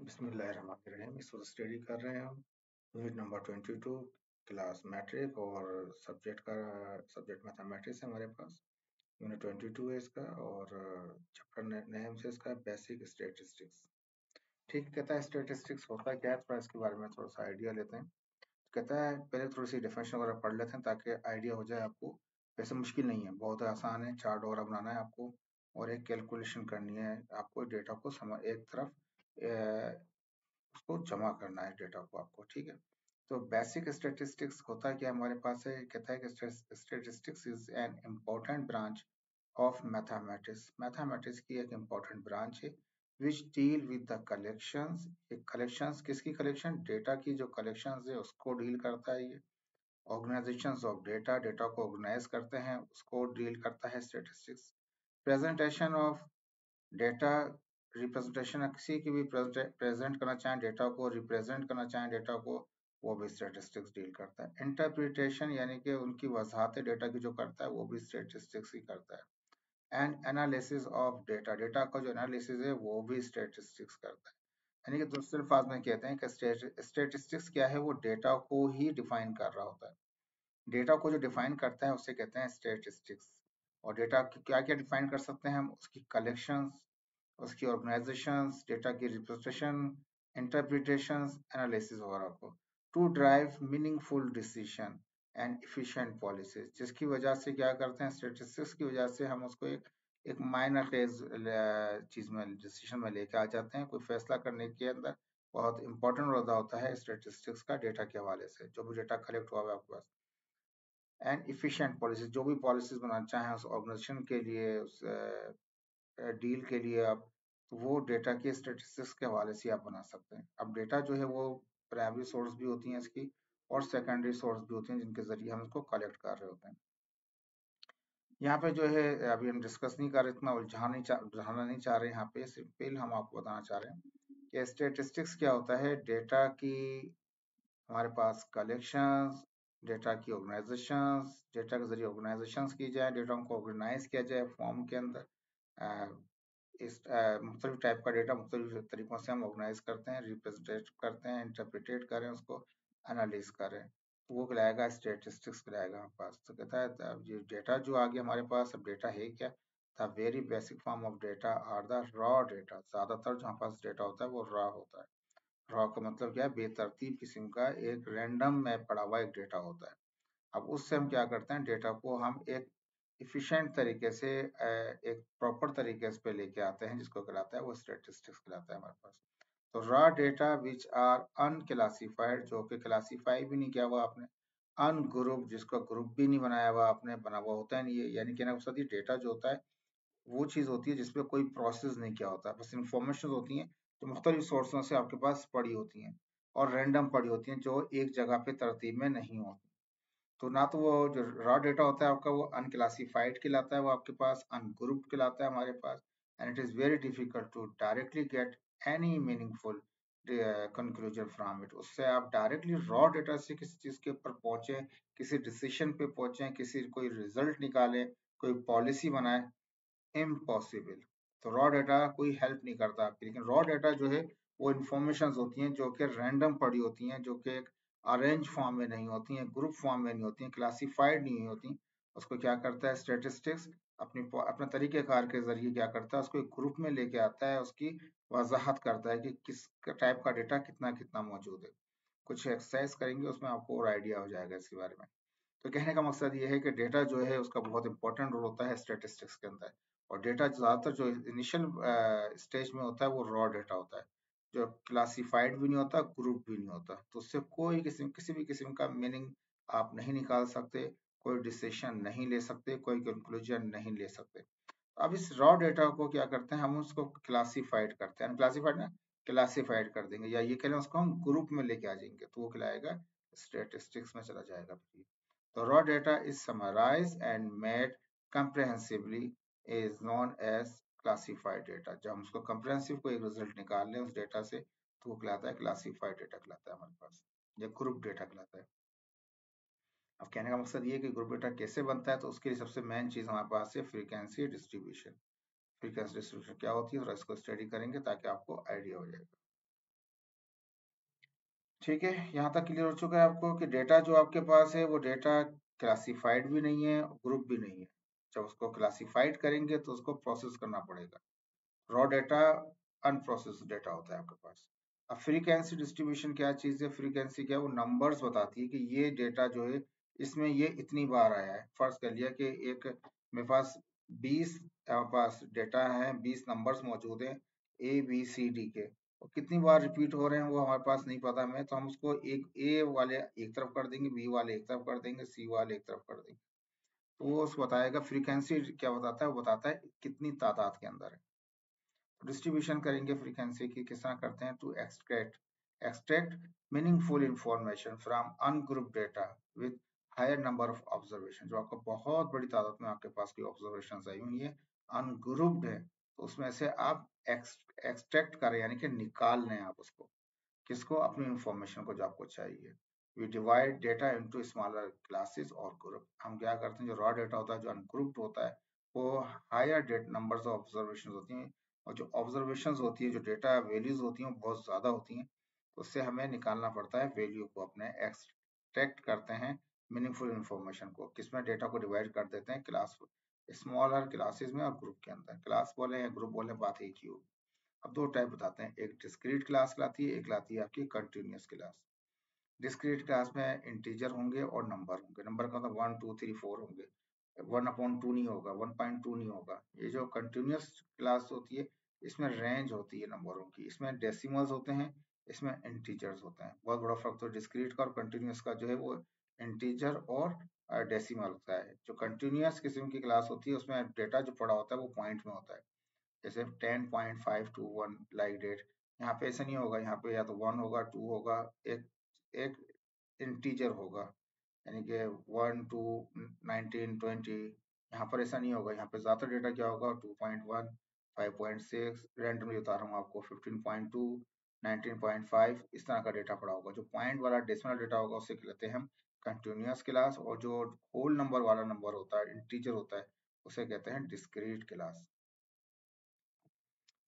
बिस्मिल्लाहिर्रहमानिर्रहीम। इस वक्त स्टडी कर रहे हैं हम यूनिट नंबर 22 क्लास मैट्रिक और सब्जेक्ट मैथमेटिक्स है हमारे पास। यूनिट 22 है इसका और चैप्टर नेम से इसका बेसिक स्टैटिस्टिक्स। ठीक, कहता है स्टैटिस्टिक्स होता क्या है, थोड़ा इसके बारे में थोड़ा सा आइडिया लेते हैं। कहता है पहले थोड़ी सी डेफिनेशन वगैरह पढ़ लेते हैं ताकि आइडिया हो जाए आपको। वैसे मुश्किल नहीं है, बहुत आसान है। चार्ट वगैरह बनाना है आपको और एक कैलकुलेशन करनी है आपको। डेटा को एक तरफ उसको जमा करना है डेटा को आपको, ठीक है। तो बेसिक स्टैटिस्टिक्स होता है क्या हमारे पास है, कहता है कि statistics is an important branch of mathematics. Mathematics की एक इम्पोर्टेंट ब्रांच है which deal with the collections. Collections किसकी कलेक्शन? डेटा की जो कलेक्शंस है उसको डील करता है ये। ऑर्गेनाइजेशंस ऑफ डेटा, डेटा को ऑर्गेनाइज करते हैं, उसको डील करता है statistics. Presentation of data, representation किसी की भी प्रेजेंट करना चाहें डेटा को, रिप्रेजेंट करना चाहें डेटा को, वो भी स्टैटिस्टिक्स डील करता है। इंटरप्रिटेशन यानी कि उनकी वजाहत डेटा की जो करता है वो भी स्टैटिस्टिक्स ही करता है। And analysis of data, data का जो एनालिसिस है वो भी स्टैटिस्टिक्स करता है। यानी कि दूसरे अल्फाज में कहते हैं कि स्टैटिस्टिक्स क्या है, वो डेटा को ही डिफाइन कर रहा होता है। डेटा को जो डिफाइन करता है उसे कहते हैं स्टैटिस्टिक्स। और डेटा क्या क्या डिफाइन कर सकते हैं हम? उसकी कलेक्शंस, उसकी ऑर्गेनाइजेशंस, डेटा की रिप्रेजेंटेशन, इंटरप्रिटेशंस, एनालिसिस वगैरह को। To drive meaningful decision and efficient policies, जिसकी वजह से क्या करते हैं, स्टैटिस्टिक्स की वजह से हम उसको एक माइनर फेज चीज में, डिसीजन में लेके आ जाते हैं। कोई फैसला करने के अंदर बहुत इंपॉर्टेंट रोल होता है स्टैटिस्टिक्स का डेटा के हवाले से, जो भी डेटा कलेक्ट हुआ है आपके पास। एंड इफिशिएंट पॉलिसीज, जो भी पॉलिसीज बनाना चाहें उस ऑर्गेनाइजेशन के लिए, उस डील के लिए आप, तो वो डेटा के स्टैटिस्टिक्स के हवाले से आप बना सकते हैं। अब डेटा जो है वो प्राइमरी सोर्स भी होती हैं इसकी और सेकेंडरी सोर्स भी होती हैं जिनके जरिए हम इसको कलेक्ट कर रहे होते हैं। यहाँ पे जो है अभी हम डिस्कस नहीं कर रहे, इतना उलझाना नहीं चाह रहे। यहाँ पे सिंपल हम आपको बताना चाह रहे हैं कि स्टैटिस्टिक्स क्या होता है। डेटा की हमारे पास कलेक्शंस, डेटा की ऑर्गेनाइजेशंस, डेटा के जरिए ऑर्गेनाइजेशंस की जाए, डेटा को ऑर्गेनाइज किया जाए फॉर्म के अंदर। इस मुख्तलिफ टाइप का डेटा मुख्तलिफ तरीकों से हम ऑर्गेनाइज करते हैं, रिप्रेजेंटेट करते हैं, इंटरप्रिटेट करें, उसको एनालिज करें, तो वो कहलाएगा स्टैटिस्टिक्स कहलाएगा हमारे पास। तो कहता है अब ये डेटा जो आ गया हमारे पास, अब डेटा है क्या? The very basic form of data are the raw data. ज्यादातर जो हमारे पास डेटा होता है वो रॉ होता है। रॉ का मतलब क्या है? बेतरतीब किस्म का एक रैंडम में पड़ा हुआ एक डेटा होता है। अब उससे हम क्या करते हैं, डेटा को हम एक इफिशिएंट तरीके से एक प्रॉपर तरीके से पे लेके आते हैं, जिसको कहलाता है वो स्टैटिस्टिक्स कहलाता है हमारे पास। तो raw data which are unclassified, जो कि क्लासीफाई भी नहीं किया हुआ आपने, अनग्रुप, जिसका ग्रुप भी नहीं बनाया हुआ आपने, बना हुआ होता है नहीं ये, यानी कि ना ये डेटा जो होता है वो चीज होती है जिसपे कोई प्रोसेस नहीं किया होता, बस इंफॉर्मेशन होती हैं जो मुख्तलिफ सोर्सों से आपके पास पड़ी होती हैं और रैंडम पड़ी होती हैं, जो एक जगह पे तरतीब में नहीं होती। तो ना तो वो जो रॉ डेटा होता है आपका वो अनक्लासिफाइड कहलाता है, वो आपके पास अनग्रुप्ड कहलाता है हमारे पास। And it is very difficult to directly get any meaningful conclusion from it. उससे आप डायरेक्टली रॉ डेटा से किसी चीज के ऊपर पहुंचे, किसी डिसीजन पे पहुंचे, किसी कोई रिजल्ट निकाले, कोई पॉलिसी बनाए, इम्पॉसिबल। तो रॉ डेटा कोई हेल्प नहीं करता आपकी। लेकिन रॉ डेटा जो है वो इंफॉर्मेशन होती हैं जो कि रैंडम पड़ी होती हैं, जो कि एक अरेंज फॉर्म में नहीं होती हैं, ग्रुप फॉर्म में नहीं होती हैं, क्लासिफाइड नहीं होती। उसको क्या करता है स्टैटिस्टिक्स, अपने तरीकेकार के जरिए क्या करता है, उसको एक ग्रुप में लेके आता है, उसकी वजाहत करता है कि किस टाइप का डेटा कितना कितना मौजूद है। कुछ एक्सरसाइज करेंगे उसमें आपको और आइडिया हो जाएगा इसके बारे में। तो कहने का मकसद ये है कि डेटा जो है उसका बहुत इंपॉर्टेंट रोल होता है स्टैटिस्टिक्स के अंदर। और डेटा ज्यादातर जो इनिशियल स्टेज में होता है वो रॉ डेटा होता है, जो क्लासिफाइड भी नहीं होता, ग्रुप भी नहीं होता। तो उससे कोई किसी भी किस्म का मीनिंग आप नहीं निकाल सकते, कोई डिसीजन नहीं ले सकते, कोई कंक्लूजन नहीं ले सकते। अब इस रॉ डेटा को क्या करते हैं, हम उसको क्लासिफाइड करते हैं, क्लासिफाइड ना क्लासिफाइड कर देंगे, या ये कह लें उसको हम ग्रुप में लेके आ जाएंगे, तो वो कहलाएगा स्टैटिस्टिक्स में चला जाएगा। The raw data is summarized and made comprehensively is known as classified data। जब हम उसको comprehensive कोई रिजल्ट निकाल लें उस डेटा से, तो वो कहलाता है क्लासिफाइड डेटा कहलाता है हमारे पास, या ग्रुप डेटा कहलाता है। अब कहने का मकसद ये है कि ग्रुप डेटा कैसे बनता है, तो उसके लिए सबसे मेन चीज हमारे पास है फ्रीक्वेंसी डिस्ट्रीब्यूशन। फ्रीक्वेंसी डिस्ट्रीब्यूशन क्या होती है, थोड़ा इसको स्टडी करेंगे ताकि आपको आइडिया हो जाएगा। ठीक है, यहाँ तक क्लियर हो चुका है आपको कि डेटा जो आपके पास है वो डेटा क्लासिफाइड भी नहीं है, ग्रुप भी नहीं है। जब उसको क्लासिफाइड करेंगे तो उसको प्रोसेस करना पड़ेगा। रॉ डेटा अनप्रोसेस्ड डेटा होता है आपके पास। अब फ्रीक्वेंसी डिस्ट्रीब्यूशन क्या चीज है? फ्रीक्वेंसी क्या है? वो नंबर्स बताती है कि ये डेटा जो है इसमें ये इतनी बार आया है। फर्ज कर लिया कि एक मेरे पास 20 पास डेटा है, 20 नंबर्स मौजूद हैं ए बी सी डी के, और कितनी बार रिपीट हो रहे हैं वो हमारे पास नहीं पता हमें, तो हम उसको एक ए वाले एक तरफ कर देंगे, बी वाले एक तरफ कर देंगे, सी वाले एक तरफ कर देंगे। तो वो उस बताएगा फ्रीक्वेंसी क्या बताता है, वो बताता है कितनी तादाद के अंदर है। डिस्ट्रीब्यूशन करेंगे फ्रीक्वेंसी की, किस तरह करते हैं? To extract meaningful information from ungroup data with higher number of observation. जो आपको बहुत बड़ी तादाद में आपके पास की ऑब्जर्वेशन आई हुई है, अनग्रुप्ड है, तो उसमें से आप एक्सट्रैक्ट करें, यानी कि निकाल लें आप उसको, किसको? अपनी इंफॉर्मेशन को जो आपको चाहिए। We divide data into smaller classes और ग्रुप। हम क्या करते हैं, जो रॉ डेटा होता है जो अनग्रुप्ड होता है, वो higher date numbers of observation होती हैं, और जो ऑब्जर्वेशन होती है, जो डेटा वैल्यूज होती हैं, बहुत ज्यादा होती हैं, उससे हमें निकालना पड़ता है वैल्यू को, अपने एक्सट्रैक्ट करते हैं मीनिंगफुल इंफॉर्मेशन को। किसमें? डेटा को डिवाइड कर देते हैं क्लास, स्मॉलर क्लासेस में और ग्रुप के अंदर। क्लास बोले या ग्रुप बोले, बात एक ही होगी। अब दो टाइप बताते हैं, एक डिस्क्रीट क्लास लाती है, एक लाती है आपकी कंटिन्यूअस क्लास। डिस्क्रीट क्लास में इंटीजर होंगे और नंबर होंगे। नंबर का मतलब 1 2 3 4 होंगे, 1/2 नहीं होगा, 1.2 नहीं होगा। ये जो कंटिन्यूअस क्लास होती है, इसमें रेंज होती है नंबरों की, इसमें डेसिमल्स होते हैं, इसमें इंटीजर्स होते हैं। बहुत बड़ा फर्क तो डिस्क्रीट का और कंटिन्यूअस का जो है वो इंटीजर और डेसिमल होता है। जो कंटिन्यूअस किस्म की क्लास होती है, उसमें डेटा जो पड़ा होता है वो पॉइंट में होता है, जैसे 10.521 लाइक डेट। यहाँ पे ऐसा नहीं होगा, यहाँ पे या तो 1 होगा, 2 होगा, एक एक इंटीजर होगा, यानी कि 1 2 19 20। यहाँ पर ऐसा नहीं होगा, यहाँ पे ज्यादा डेटा क्या होगा? 2.1 5.6, रैंडमली बता रहा हूँ आपको, 15.2 19.5, इस तरह का डेटा पड़ा होगा। जो पॉइंट वाला डेसिमल डेटा होगा उसे कहते हैं हम कंटिन्यूअस क्लास, और जो होल नंबर वाला नंबर होता है, इंटीजर होता है, उसे कहते हैं डिस्क्रीट क्लास।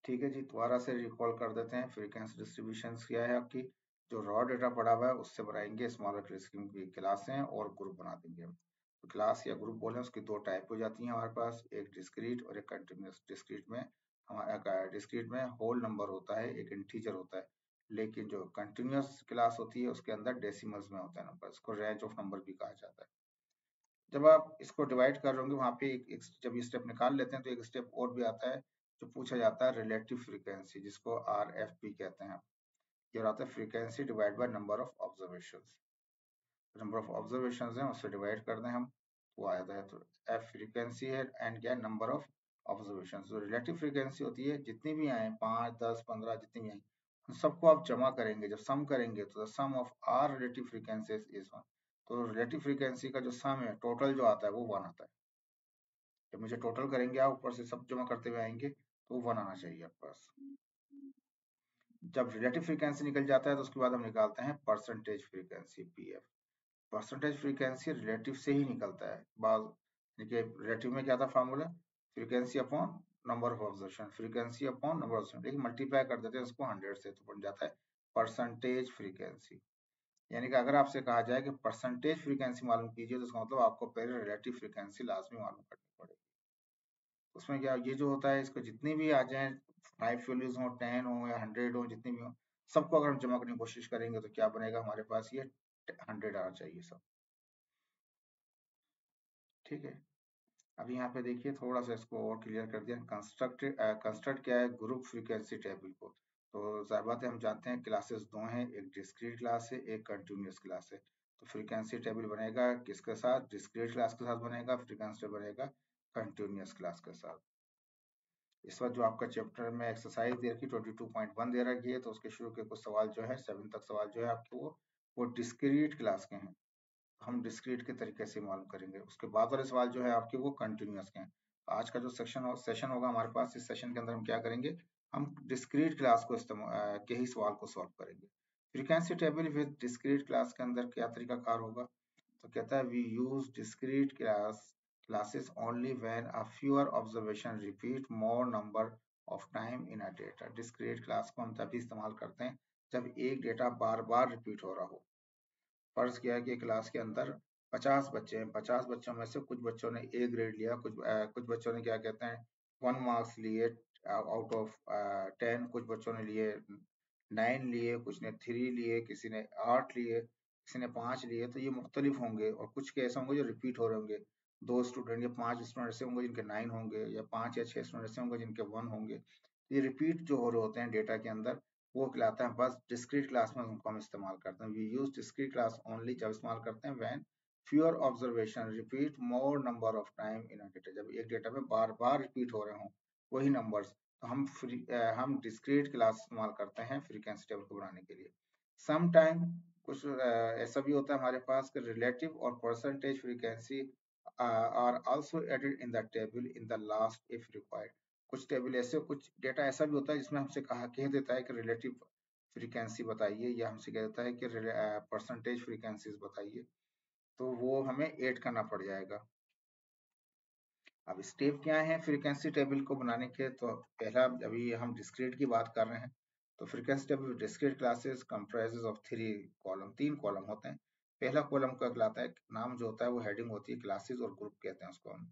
ठीक है जी, दोबारा से रिकॉल कर देते हैं। फ्रीक्वेंसी डिस्ट्रीब्यूशन क्या है आपकी? जो रॉ डेटा पड़ा हुआ है उससे बनाएंगे स्मॉलर किस्म की क्लासें और ग्रुप बना देंगे हम। तो क्लास या ग्रुप बोले, उसकी दो टाइप हो जाती हैं हमारे पास, एक डिस्क्रीट और एक कंटिन्यूअस। डिस्क्रीट में हमारा होल नंबर होता है, एक इंटीजर होता है, लेकिन जो कंटिन्यूअस क्लास होती है उसके अंदर डेसिमल्स में होता है नंबर, इसको रेंज ऑफ नंबर भी कहा जाता है। जब आप इसको डिवाइड कर रहे होंगे वहां पे जब ये स्टेप निकाल लेते हैं तो एक स्टेप और भी आता है, जो पूछा जाता है रिलेटिव फ्रीक्वेंसी, जिसको RFP कहते हैं। ये आता है frequency divide by number of observations. Number of observations हैं उससे डिवाइड कर दें हम, वो आ जाता है। तो F फ्रीक्वेंसी है, एंड क्या है? Number of observations. जो रिलेटिव फ्रीक्वेंसी होती है, जितनी भी आए 5 10 15 जितनी भी आई, उन सबको आप जमा करेंगे, जब सम करेंगे तो the sum of our relative frequencies is 1। तो रिलेटिव फ्रीक्वेंसी का जो सम है, टोटल जो आता है वो 1 आता है। जब मुझे टोटल करेंगे आप, ऊपर से सब जमा करते हुए आएंगे, तो 1 आना चाहिए आपके पास। जब रिलेटिव फ्रीक्वेंसी निकल जाता है तो उसके बाद हम निकालते हैं percentage frequency, PF। Percentage frequency relative से ही निकलता है। बाद देखिए रिलेटिव में क्या था formula? Frequency upon number of observation, frequency upon number of observation, लेकिन मल्टीप्लाई कर देते हैं उसको 100 से, तो बन जाता है परसेंटेज फ्रीक्वेंसी। यानी कि अगर आपसे कहा जाए कि परसेंटेज फ्रीक्वेंसी मालूम कीजिए, तो इसका मतलब आपको पहले रिलेटिव फ्रीक्वेंसी लाजमी मालूम करनी पड़ेगी। उसमें क्या ये जो होता है, इसको जितनी भी आ जाए, 5 वैल्यूज हो, 10 हो या 100 हो, जितनी भी हो, सबको अगर हम जमा करने की कोशिश करेंगे तो क्या बनेगा हमारे पास? ये 100 आना चाहिए सब। ठीक है, अब यहाँ पे देखिए थोड़ा सा इसको और क्लियर कर दिया। कंस्ट्रक्ट क्या है? ग्रुप फ्रीक्वेंसी टेबल को। तो जाहिर बात है हम जानते हैं क्लासेस दो हैं, एक डिस्क्रीट क्लास है, एक कंटिन्यूअस क्लास है। तो फ्रीक्वेंसी टेबल बनेगा किसके साथ? डिस्क्रीट क्लास के साथ बनेगा। फ्रीक्वेंसी टेबल बनेगा कंटिन्यूअस क्लास के साथ। इस वक्त जो आपका चैप्टर में एक्सरसाइज दे रखी 22.1 दे रखी है, तो उसके शुरू के कुछ सवाल जो है 7 तक सवाल जो है आपके वो डिस्क्रीट क्लास के हैं। हम डिस्क्रीट के तरीके से मालूम करेंगे। उसके बाद वाले सवाल जो है आपके वो कंटिन्यूअस के हैं। आज का जो सेशन होगा हमारे पास, इस सेशन के अंदर हम क्या करेंगे? हम डिस्क्रीट क्लास को इस्तेमाल के ही सवाल को सॉल्व करेंगे। Frequency table with discrete class के अंदर क्या तरीका कार होगा? तो कहता है we use discrete classes only when a fewer observation repeat more number of time in a data। discrete class को हम तभी इस्तेमाल करते हैं जब एक डेटा बार बार रिपीट हो रहा हो। फर्ज किया कि क्लास के अंदर 50 बच्चे हैं, 50 बच्चों में से कुछ बच्चों ने ए ग्रेड लिया, कुछ बच्चों ने क्या कहते हैं 1 मार्क्स लिए आउट ऑफ 10, कुछ बच्चों ने लिए 9 लिए, कुछ ने 3 लिए, किसी ने 8 लिए, किसी ने 5 लिए। तो ये मुख्तलिफ होंगे, और कुछ के ऐसे होंगे जो रिपीट हो रहे होंगे। 2 स्टूडेंट या 5 स्टूडेंट ऐसे होंगे जिनके 9 होंगे, या 5 या 6 स्टूडेंट ऐसे होंगे जिनके 1 होंगे। ये रिपीट जो हो रहे होते हैं डेटा के अंदर, वो कहलाता है बस डिस्क्रीट क्लास में उनको हम इस्तेमाल करते हैं। We use discrete class only जब इस्तेमाल करते हैं when fewer observation repeat more number of time in a data. जब एक डेटा में बार बार रिपीट हो रहे हों वही नंबर्स, तो हम डिस्क्रीट क्लास इस्तेमाल करते हैं फ्रीक्वेंसी टेबल को बनाने के लिए। सम टाइम कुछ ऐसा भी होता है हमारे पास कि रिलेटिव और percentage frequency are also added in the table in the last if required. कुछ टेबल ऐसे, कुछ डेटा ऐसा भी होता है जिसमें हमसे कह देता है कि रिलेटिव फ्रीक्वेंसी बताइए, या हमसे कह देता है कि परसेंटेज फ्रीक्वेंसीज बताइए, तो वो हमें ऐड करना पड़ जाएगा। अब स्टेप क्या है फ्रीक्वेंसी टेबल को बनाने के? तो पहला, अभी हम डिस्क्रीट की बात कर रहे हैं, तो frequency table discrete classes comprises of 3 column, 3 column होते हैं। पहला कॉलम का कहलाता है, नाम जो होता है वो हेडिंग होती है, क्लासेस और ग्रुप कहते हैं उसको हम।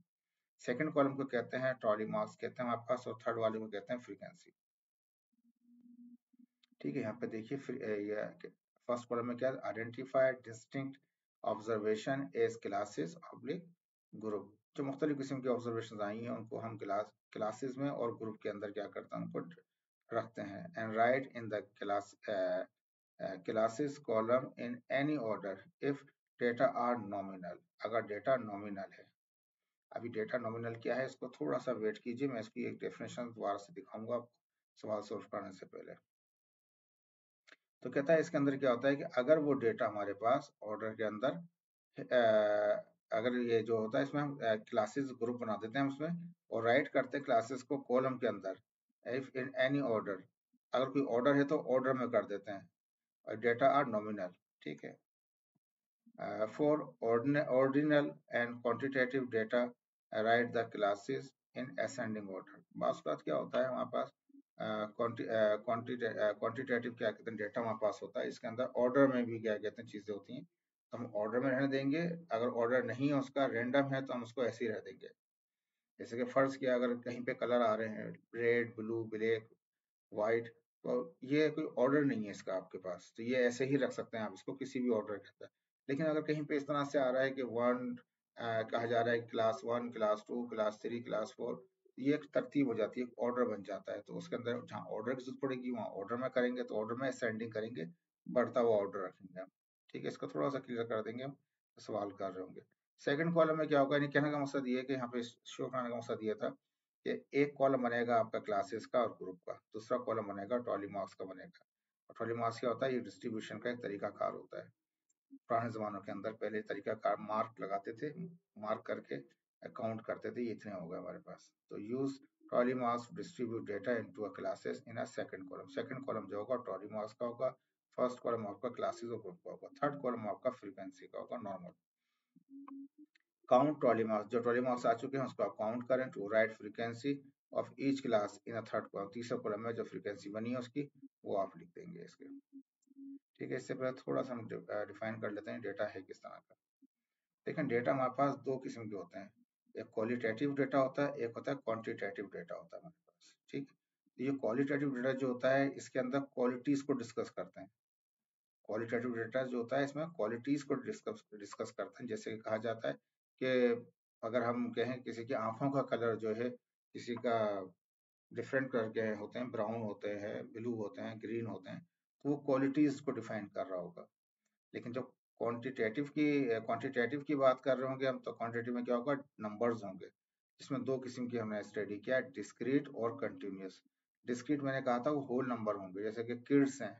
सेकंड कॉलम को कहते हैं ट्रॉली मार्क्स कहते हैं हमारे पास, और थर्ड वाले को कहते हैं फ्रीक्वेंसी। ठीक है, यहाँ पे देखिए फिर फर्स्ट कॉलम में क्या, identify distinct observation as classes oblique group. जो मुख्तलिफ किस्म की ऑब्जर्वेशन आई हैं उनको हम क्लासेस में और ग्रुप के अंदर क्या करते हैं, उनको रखते हैं। And write in the classes column in any order if data are nominal, अगर डेटा नॉमिनल है। अभी डेटा नॉमिनल क्या है, इसको थोड़ा सा वेट कीजिए, मैं इसकी एक डेफिनेशन दोबारा से दिखाऊंगा आपको सवाल सोल्व करने से पहले। तो कहता है इसके अंदर क्या होता है कि अगर वो डेटा हमारे पास ऑर्डर के अंदर अगर ये जो होता है इसमें हम क्लासेस ग्रुप बना देते हैं उसमें, और राइट करते हैं क्लासेस को कॉलम के अंदर इफ इन एनी ऑर्डर। अगर कोई ऑर्डर है तो ऑर्डर में कर देते हैं, और डेटा आर नॉमिनल। ठीक है, for ordinal and quantitative data, write the classes in ascending order। बात क्या होता है हमारे पास क्वांटिटेटिव क्या कहते हैं डेटा हमारे पास होता है, इसके अंदर ऑर्डर में भी क्या कहते हैं चीजें होती हैं, तो हम ऑर्डर में रहने देंगे। अगर ऑर्डर नहीं है उसका, रेंडम है, तो हम उसको ऐसे ही रह देंगे। जैसे कि फर्ज किया, अगर कहीं पे कलर आ रहे हैं रेड, ब्लू, ब्लैक, व्हाइट, तो ये कोई ऑर्डर नहीं है इसका आपके पास, तो ये ऐसे ही रख सकते हैं आप इसको किसी भी ऑर्डर के अंदर। लेकिन अगर कहीं पे इस तरह से आ रहा है कि वन कहा जा रहा है क्लास 1, क्लास 2, क्लास 3, क्लास 4, ये एक तरतीब हो जाती है, एक ऑर्डर बन जाता है। तो उसके अंदर जहाँ ऑर्डर की जरूरत पड़ेगी वहाँ ऑर्डर में करेंगे, तो ऑर्डर में असेंडिंग करेंगे, बढ़ता हुआ ऑर्डर रखेंगे हम। ठीक है, इसको थोड़ा सा क्लियर कर देंगे हम, सवाल कर रहे होंगे। सेकंड कॉलम में क्या होगा, यानी कहने का मकसद ये है कि यहाँ पे शो करने का मकसद ये था कि एक कॉलम बनेगा आपका क्लासेस का और ग्रुप का, दूसरा कॉलम बनेगा ट्रॉली मार्क्स का बनेगा। और ट्रॉली मार्क्स क्या होता है, ये डिस्ट्रीब्यूशन का एक तरीका कार होता है। पुराने जमानों के अंदर पहले तरीका कार मार्क लगाते थे, मार्क करके अकाउंट करते थे, ये इतने हो गए हमारे पास। तो use trolley marks distribute data into a classes in a second column. Second column जो होगा ट्रॉली मार्क्स का होगा, फर्स्ट कॉलम आपका क्लासेस और ग्रुप का होगा, थर्ड कॉलम आपका फ्रीक्वेंसी का होगा, नॉर्मल। काउंट ट्रॉली मार्क्स, जो ट्रॉली मार्क्स आ चुके हैं उसको आप काउंट करें, to write frequency of each class in a third column. तीसरे कॉलम में जो फ्रीक्वेंसी बनी है उसकी, वो आप लिख देंगे इसके। ठीक है, इससे पहले थोड़ा सा हम डिफाइन कर लेते हैं डेटा है किस तरह का। देखें, डेटा हमारे पास दो किस्म के होते हैं, एक क्वालिटेटिव डेटा होता है, एक होता है क्वांटिटेटिव डेटा होता है हमारे पास। ठीक, तो ये क्वालिटेटिव डेटा जो होता है इसके अंदर क्वालिटीज को डिस्कस करते हैं। क्वालिटेटिव डेटा जो होता है इसमें क्वालिटीज को डिस्कस करते हैं। जैसे कि कहा जाता है कि अगर हम कहें किसी की आंखों का कलर जो है, किसी का डिफरेंट कलर के होते हैं, ब्राउन होते हैं, ब्लू होते हैं, ग्रीन होते हैं, तो वो क्वालिटीज को डिफाइन कर रहा होगा। लेकिन जब क्वांटिटेटिव की बात कर रहे होंगे हम, तो क्वांटिटेटिव में क्या होगा, नंबर्स होंगे। इसमें दो किस्म की हमने स्टडी किया, डिस्क्रीट और कंटिन्यूस। डिस्क्रीट मैंने कहा था वो होल नंबर होंगे, जैसे कि किड्स हैं,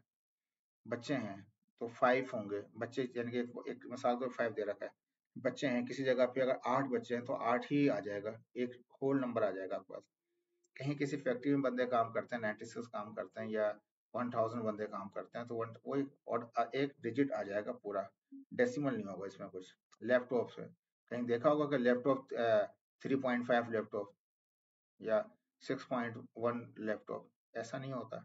बच्चे हैं, तो 5 होंगे बच्चे, यानी कि एक मिसाल को 5 दे रखा है, बच्चे हैं किसी जगह पे, अगर 8 बच्चे हैं तो 8 ही आ जाएगा, एक होल नंबर आ जाएगा आपके पास। कहीं किसी फैक्ट्री में बंदे काम करते हैं, 96 काम करते हैं, या 1000 बंदे काम करते हैं, तो वो एक डिजिट आ जाएगा पूरा, डेसिमल नहीं होगा इसमें कुछ। लैपटॉप से कहीं देखा होगा कि लैपटॉप 3.5 लैपटॉप या 6.1 लैपटॉप, ऐसा नहीं होता।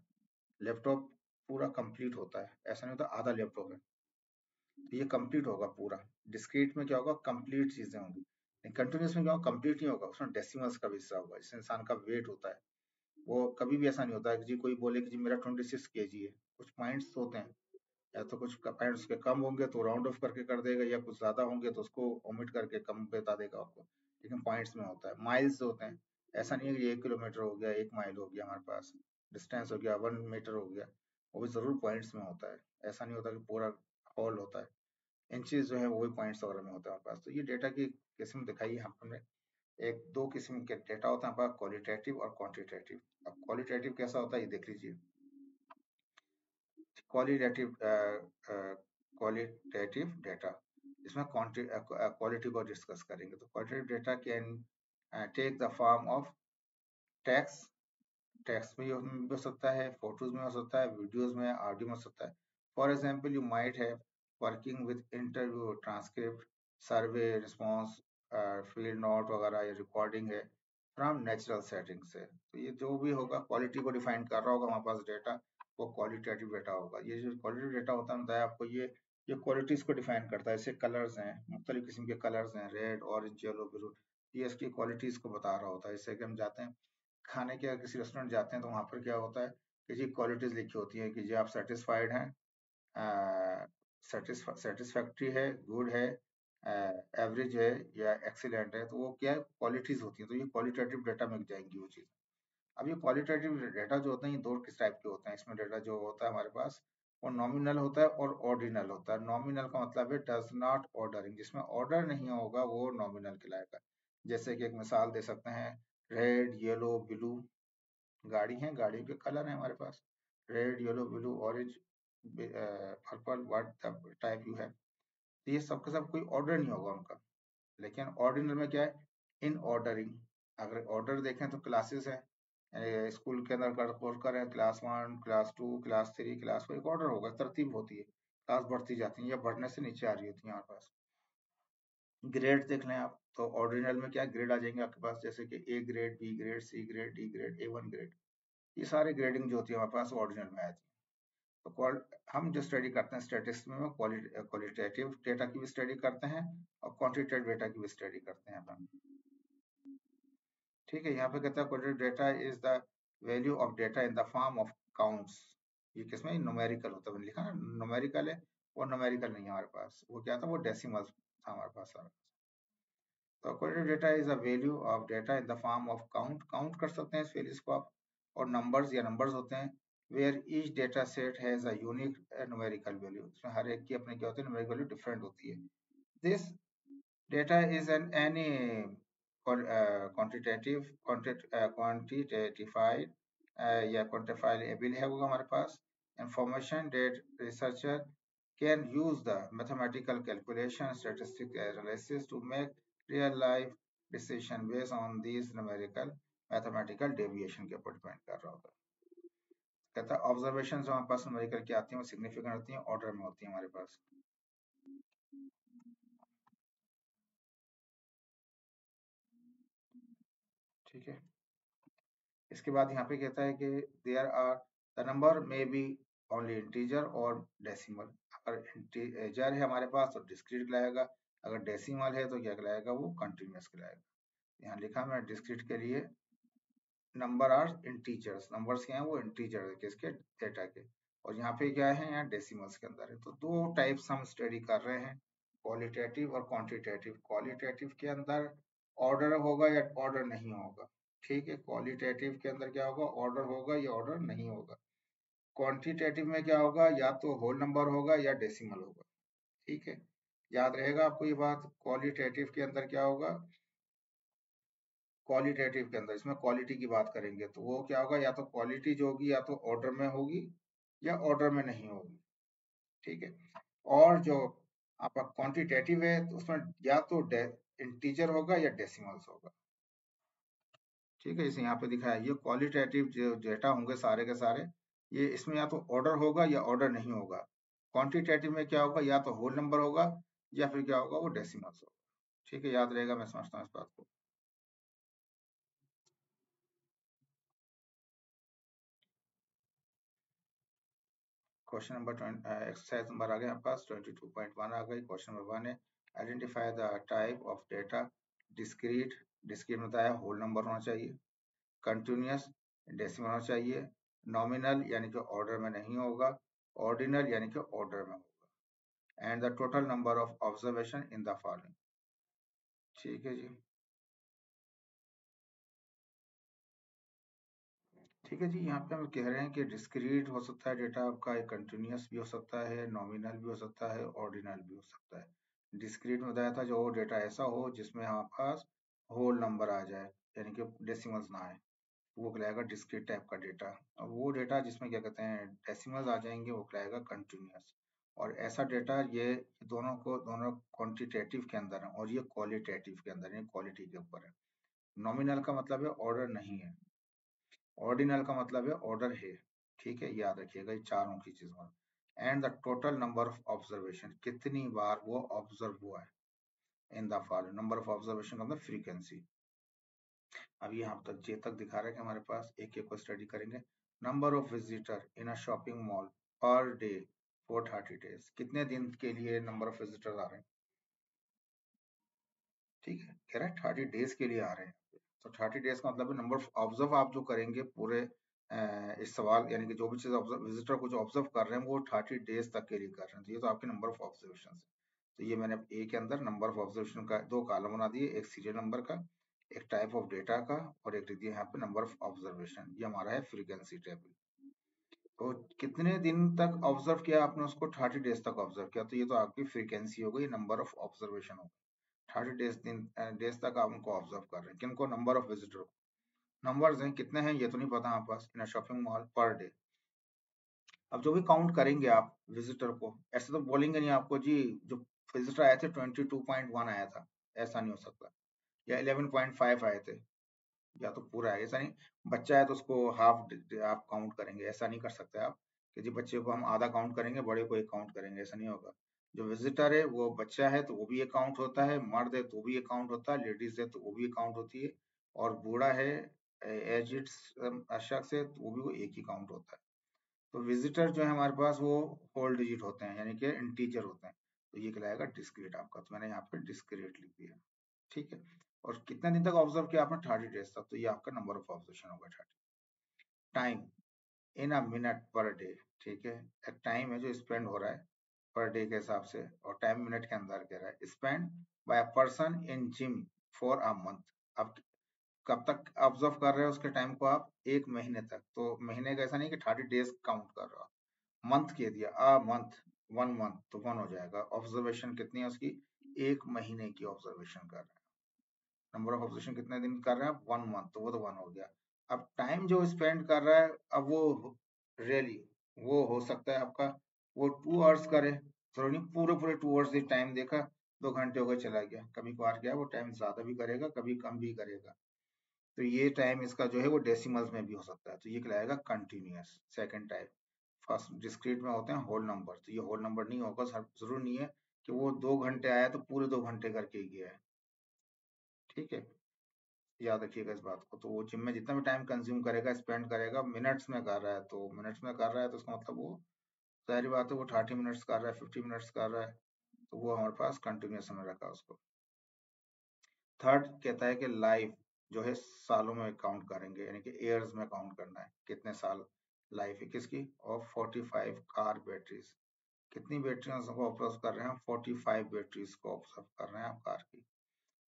लैपटॉप पूरा कंप्लीट होता है, ऐसा नहीं होता आधा लैपटॉप है। तो ये कंप्लीट होगा पूरा। डिस्क्रीट में क्या होगा, कंप्लीट चीजें होंगी। कंटिन्यूस में क्या होगा, कंप्लीट नहीं होगा, उसमें डेसिमल्स का भी हिस्सा होगा। जैसे इंसान का वेट होता है, वो कभी भी ऐसा नहीं होता है कि जी कोई बोले कि जी मेरा 26 kg है। कुछ पॉइंट्स होते हैं, या तो कुछ पॉइंट्स के कम होंगे तो राउंड ऑफ करके कर देगा, या कुछ ज्यादा होंगे तो उसको ओमिट करके कम बता देगा आपको। लेकिन पॉइंट्स में होता है, माइल्स होते हैं। ऐसा नहीं है कि 1 किलोमीटर हो गया, 1 माइल हो गया, हमारे पास डिस्टेंस हो गया, 1 मीटर हो गया, वो भी जरूर पॉइंट्स में होता है। ऐसा नहीं होता कि पूरा होल होता है। इंचेस जो है वो भी पॉइंट्स वगैरह में होता है हमारे पास। तो ये डेटा की किस्म दिखाई है हमने। एक दो किस्म के डेटा होता है हमारे पास, क्वालिटेटिव और क्वांटिटेटिव। अब क्वालिटेटिव कैसा होता है ये देख लीजिए। क्वालिटेटिव क्वालिटेटिव डेटा, इसमें क्वालिटी को डिस्कस करेंगे। तो qualitative data can take the form of text, text में हो सकता है, फोटोज में हो सकता है, वीडियोज में, ऑडियो में हो सकता है। For example, you might have working with interview transcript, survey response, field note वगैरह, या रिकॉर्डिंग है फ्रॉम नेचुरल सेटिंग से। तो ये जो भी होगा क्वालिटी को डिफाइन कर रहा होगा हमारे पास डेटा, वो क्वालिटेटिव डेटा होगा। ये जो क्वालिटेटिव डेटा होता है बताया आपको, ये क्वालिटीज को डिफाइन करता है। जैसे कलर्स हैं, मुख्तलिफ किस्म के कलर्स हैं, रेड, ऑरेंज, येलो, ब्लू, ये इसकी क्वालिटीज को बता रहा होता है। जैसे कि हम जाते हैं खाने के, किसी रेस्टोरेंट जाते हैं तो वहाँ पर क्या होता है कि जी क्वालिटीज लिखी होती है कि जी आप सेटिस्फाइड हैं, सेटिस्फैक्ट्री है, गुड है, एवरेज है, या एक्सीलेंट है। तो वो क्या है, क्वालिटीज होती है। तो ये क्वालिटेटिव डेटा में जाएंगी वो चीज़। अब ये क्वालिटेटिव डेटा जो होते हैं, ये दो किस टाइप के होते हैं। इसमें डेटा जो होता है हमारे पास, वो नॉमिनल होता है और ऑर्डिनल होता है। नॉमिनल का मतलब है डज नॉट ऑर्डरिंग, जिसमें ऑर्डर नहीं होगा वो नॉमिनल कहलाएगा। जैसे कि एक मिसाल दे सकते हैं, रेड, येलो, ब्लू, गाड़ी है, गाड़ी के कलर है हमारे पास, red, yellow, blue, orange, purple, what type you है। तो ये सबके सब कोई ऑर्डर नहीं होगा उनका। लेकिन ऑर्डिनल में क्या है, इन ऑर्डरिंग। अगर ऑर्डर देखें तो क्लासेस है, स्कूल के अंदर कोर्स कर रहे हैं, क्लास 1, क्लास 2, क्लास 3, क्लास 4, एक ऑर्डर होगा, तरतीब होती है, क्लास बढ़ती जाती है या बढ़ने से नीचे आ रही होती है हमारे पास। ग्रेड देख लें आप, तो ऑर्डिनल में क्या ग्रेड आ जाएंगे आपके पास, जैसे कि A grade, B grade, C grade, D grade, A1 grade. ये सारे ग्रेडिंग जो होती है हमारे पास ऑरिजिनल में आती है। तो हम जो स्टडी करते हैं स्टैटिस्टिक्स में, क्वालिटेटिव डेटा की भी स्टडी करते हैं और क्वांटिटेटिव डेटा की भी स्टडी करते हैं अपन। ठीक है, यहाँ पे कहता है qualitative data is the value of data in the form of counts. ये किसमें न्यूमेरिकल होता है, लिखा ना न्यूमेरिकल है, वो न्यूमेरिकल नहीं है हमारे पास, वो क्या था, वो डेसिमल था हमारे पास सारा। तो qualitative data is a value of data in the form of count, count कर सकते हैं इस वैल्यूज को आप, और नंबर्स या नंबर्स होते हैं। Where each data set has a unique numerical value, इसमें हर एक की अपनी क्या होती है, न्यूमेरिकल वैल्यू डिफरेंट होती है। This data is an any quantitative या quantifiable है होगा हमारे पास। Information that researcher can use the mathematical calculation statistic analysis to make real life decision based on these numerical mathematical deviation के ऊपर depend कर रहा होगा। कहता है ऑब्जर्वेशन जो हमारे पास न्यूमेरिकल की आती है वो सिग्निफिकेंट होती है, ऑर्डर में होती है हमारे पास। ठीक है, इसके बाद यहाँ पे कहता है कि देयर आर द नंबर में बी ओनली इंटीजर और डेसिमल। अगर इंटीजर है हमारे पास तो डिस्क्रीट कहलाएगा, अगर डेसिमल है तो क्या कहलाएगा, वो कंटिन्यूअस कहलाएगा। यहाँ लिखा मैं डिस्क्रीट के लिए नंबर आर इंटीजर्स, नंबर्स क्या है, वो इंटीजर है किसके, डेटा के। और यहाँ पे क्या है, यहाँ डेसिमल्स के अंदर है। तो दो टाइप्स हम स्टडी कर रहे हैं, क्वालिटेटिव और क्वांटिटेटिव। क्वालिटेटिव के अंदर ऑर्डर होगा या ऑर्डर नहीं होगा। ठीक है, क्वालिटेटिव के अंदर क्या होगा, ऑर्डर होगा या ऑर्डर नहीं होगा। क्वांटिटेटिव में क्या होगा, या तो होल नंबर होगा या डेसिमल होगा। ठीक है, याद रहेगा आपको ये बात। क्वालिटेटिव के अंदर क्या होगा, क्वालिटेटिव के अंदर इसमें क्वालिटी की बात करेंगे तो वो क्या होगा, या तो क्वालिटी जो होगी या तो ऑर्डर में होगी या ऑर्डर में नहीं होगी। ठीक है, और जो आपका क्वांटिटेटिव है तो उसमें या तो इंटीजर होगा या डेसिमल्स होगा। ठीक है, जैसे यहाँ पे दिखाया, ये क्वालिटेटिव जो डेटा होंगे सारे के सारे, ये इसमें या तो ऑर्डर होगा या ऑर्डर नहीं होगा। क्वांटिटेटिव में क्या होगा, या तो होल नंबर होगा या फिर क्या होगा, वो डेसिमल्स होगा। ठीक है, याद रहेगा, मैं समझता हूँ इस बात को। क्वेश्चन नंबर एक्सरसाइज नंबर आ गया आपके पास 22.1 आ गई। क्वेश्चन नंबर 1 है identify the type of data. Discrete, discrete में बताया होल नंबर होना चाहिए, कंटिन्यूअस डेसिमल होना चाहिए, नॉमिनल यानी कि ऑर्डर में नहीं होगा, ऑर्डिनल यानी कि ऑर्डर में होगा, and the total number of observation in the following. ठीक है जी, ठीक है जी। यहाँ पे हम कह रहे हैं कि डिस्क्रीट हो सकता है डेटा आपका, एक कंटिन्यूअस भी हो सकता है, नॉमिनल भी हो सकता है, ऑर्डिनल भी हो सकता है। डिस्क्रीट में बताया था जो डेटा ऐसा हो जिसमें हमारे पास होल नंबर आ जाए यानी कि डेसिमल्स ना आए, वो कहलाएगा डिस्क्रीट टाइप का डेटा। और वो डेटा जिसमें क्या कहते हैं डेसिमल्स आ जाएंगे वो कहलाएगा कंटिन्यूअस। और ऐसा डेटा ये दोनों क्वांटिटेटिव के अंदर है और ये क्वालिटेटिव के अंदर है, क्वालिटी के ऊपर है। नॉमिनल का मतलब है ऑर्डर नहीं है, ऑर्डिनल का मतलब है ऑर्डर है। ठीक है, याद रखिएगा ये चारों की चीज में। And the total number of observation, कितनी बार वो ऑब्जर्व हुआ है in the following. Number of observation का मतलब फ्रीक्वेंसी। अब यहाँ तक जे तक दिखा रहे हैं कि हमारे पास एक एक को स्टडी करेंगे। Number of visitor in a shopping mall per day for 30 days, कितने दिन के लिए नंबर ऑफ विजिटर आ रहे हैं। ठीक है, कह रहा है 30 डेज के लिए आ रहे हैं। तो 30 डेज का मतलब है नंबर ऑफ ऑब्जर्व आप जो करेंगे पूरे इस सवाल यानी कि जो भी चीज विजिटर को जो ऑब्जर्व कर रहे हैं वो 30 डेज तक के लिए कर रहे हैं। तो ये तो आपके नंबर ऑफ ऑब्जर्वेशन। तो ये मैंने ए के अंदर नंबर ऑफ ऑब्जर्वेशन का दो कॉलम बना दिए, एक सीरियल नंबर का, एक टाइप ऑफ डेटा का, और एक लिख दिया यहाँ पे नंबर ऑफ ऑब्जर्वेशन। ये हमारा है फ्रीक्वेंसी टेबल। तो कितने दिन तक ऑब्जर्व किया आपने उसको, 30 डेज तक ऑब्जर्व किया, तो ये तो आपकी फ्रीक्वेंसी हो गई, नंबर ऑफ ऑब्जर्वेशन हो गई। 30 डेज तक आप उनको ऑब्जर्व कर रहे हैं, किनको, नंबर ऑफ विजिटर को। नंबर्स हैं कितने हैं ये तो नहीं पता आपके पास, in a shopping mall per day. अब जो भी काउंट करेंगे आप विजिटर को, ऐसे तो बोलेंगे नहीं आपको जी जो विजिटर आए थे 22.1 आया था, ऐसा नहीं हो सकता। या 11.5 आए थे, या तो पूरा है, ऐसा नहीं। बच्चा है तो उसको हाफ आप काउंट करेंगे, ऐसा नहीं कर सकते आप कि जी बच्चे को हम आधा काउंट करेंगे बड़े को एक काउंट करेंगे, ऐसा नहीं होगा। जो विजिटर है वो बच्चा है तो वो भी एक काउंट होता है, मर्द है तो वो भी एक काउंट होता है, लेडीज है तो वो भी एक काउंट होती है, और बूढ़ा है एजिड शख्स है तो वो भी वो एक ही काउंट होता है। तो विजिटर जो है हमारे पास वो होल डिजिट होते हैं यानी कि इंटीजर होते हैं। तो ये कहलाएगा डिस्क्रीट आपका, तो मैंने यहाँ पे डिस्क्रीट लिख दिया। ठीक है, और कितने दिन तक ऑब्जर्व किया आपने, 30 डेज तक, तो ये आपका नंबर ऑफ ऑब्जर्वेशन होगा 30। Time in a minute per day. ठीक है, एक टाइम है जो स्पेंड हो रहा है पर डे के हिसाब से, और टाइम मिनट के अंदर कह रहा है। Spend by a person in gym for a month. अब कब तक ऑब्जर्व कर रहे हो उसके टाइम को आप, एक महीने तक। तो महीने का ऐसा नहीं कि 30 डेज काउंट कर रहे हो, मंथ कह दिया, अ मंथ, 1 मंथ, तो 1 हो जाएगा। ऑब्जर्वेशन कितनी है उसकी, एक महीने की ऑब्जर्वेशन कर रहे हैं। नंबर ऑफ ऑब्जर्वेशन कितने दिन कर रहे हैं आप, 1 मंथ, तो वो तो 1 हो गया। अब टाइम जो स्पेंड कर रहा है, अब वो रियली वो हो सकता है आपका वो 2 आवर्स करे, जरूरी नहीं पूरे पूरे 2 आवर्स ही टाइम देखा, 2 घंटे हो गए चला गया, कभी कभार क्या है वो टाइम ज्यादा भी करेगा कभी कम भी करेगा। तो ये टाइम इसका जो है वो डेसिमल्स में भी हो सकता है, तो ये कहलाएगा continuous. Second type. First discrete में होते हैं होल नंबर, तो ये होल नंबर नहीं होगा, जरूर नहीं है कि वो 2 घंटे आया तो पूरे 2 घंटे करके ही गया है। ठीक है, याद रखिएगा इस बात को। तो वो जिम में जितना भी टाइम कंज्यूम करेगा, स्पेंड करेगा, मिनट्स में कर रहा है, तो मिनट्स में कर रहा है तो उसका मतलब वो जाहिर बात है वो 30 मिनट्स कर रहा है, 50 मिनट्स कर रहा है, तो वो हमारे पास कंटिन्यूस में रखा उसको। थर्ड कहता है कि लाइफ जो है सालों में काउंट करेंगे, यानी कि ईयर्स में काउंट करना है, कितने साल लाइफ है किसकी, ऑफ 45 कार बैटरीज। कितनी बैटरीज को ऑब्जर्व कर रहे हैं, 45 बैटरीज को ऑब्जर्व कर रहे हैं आप कार की।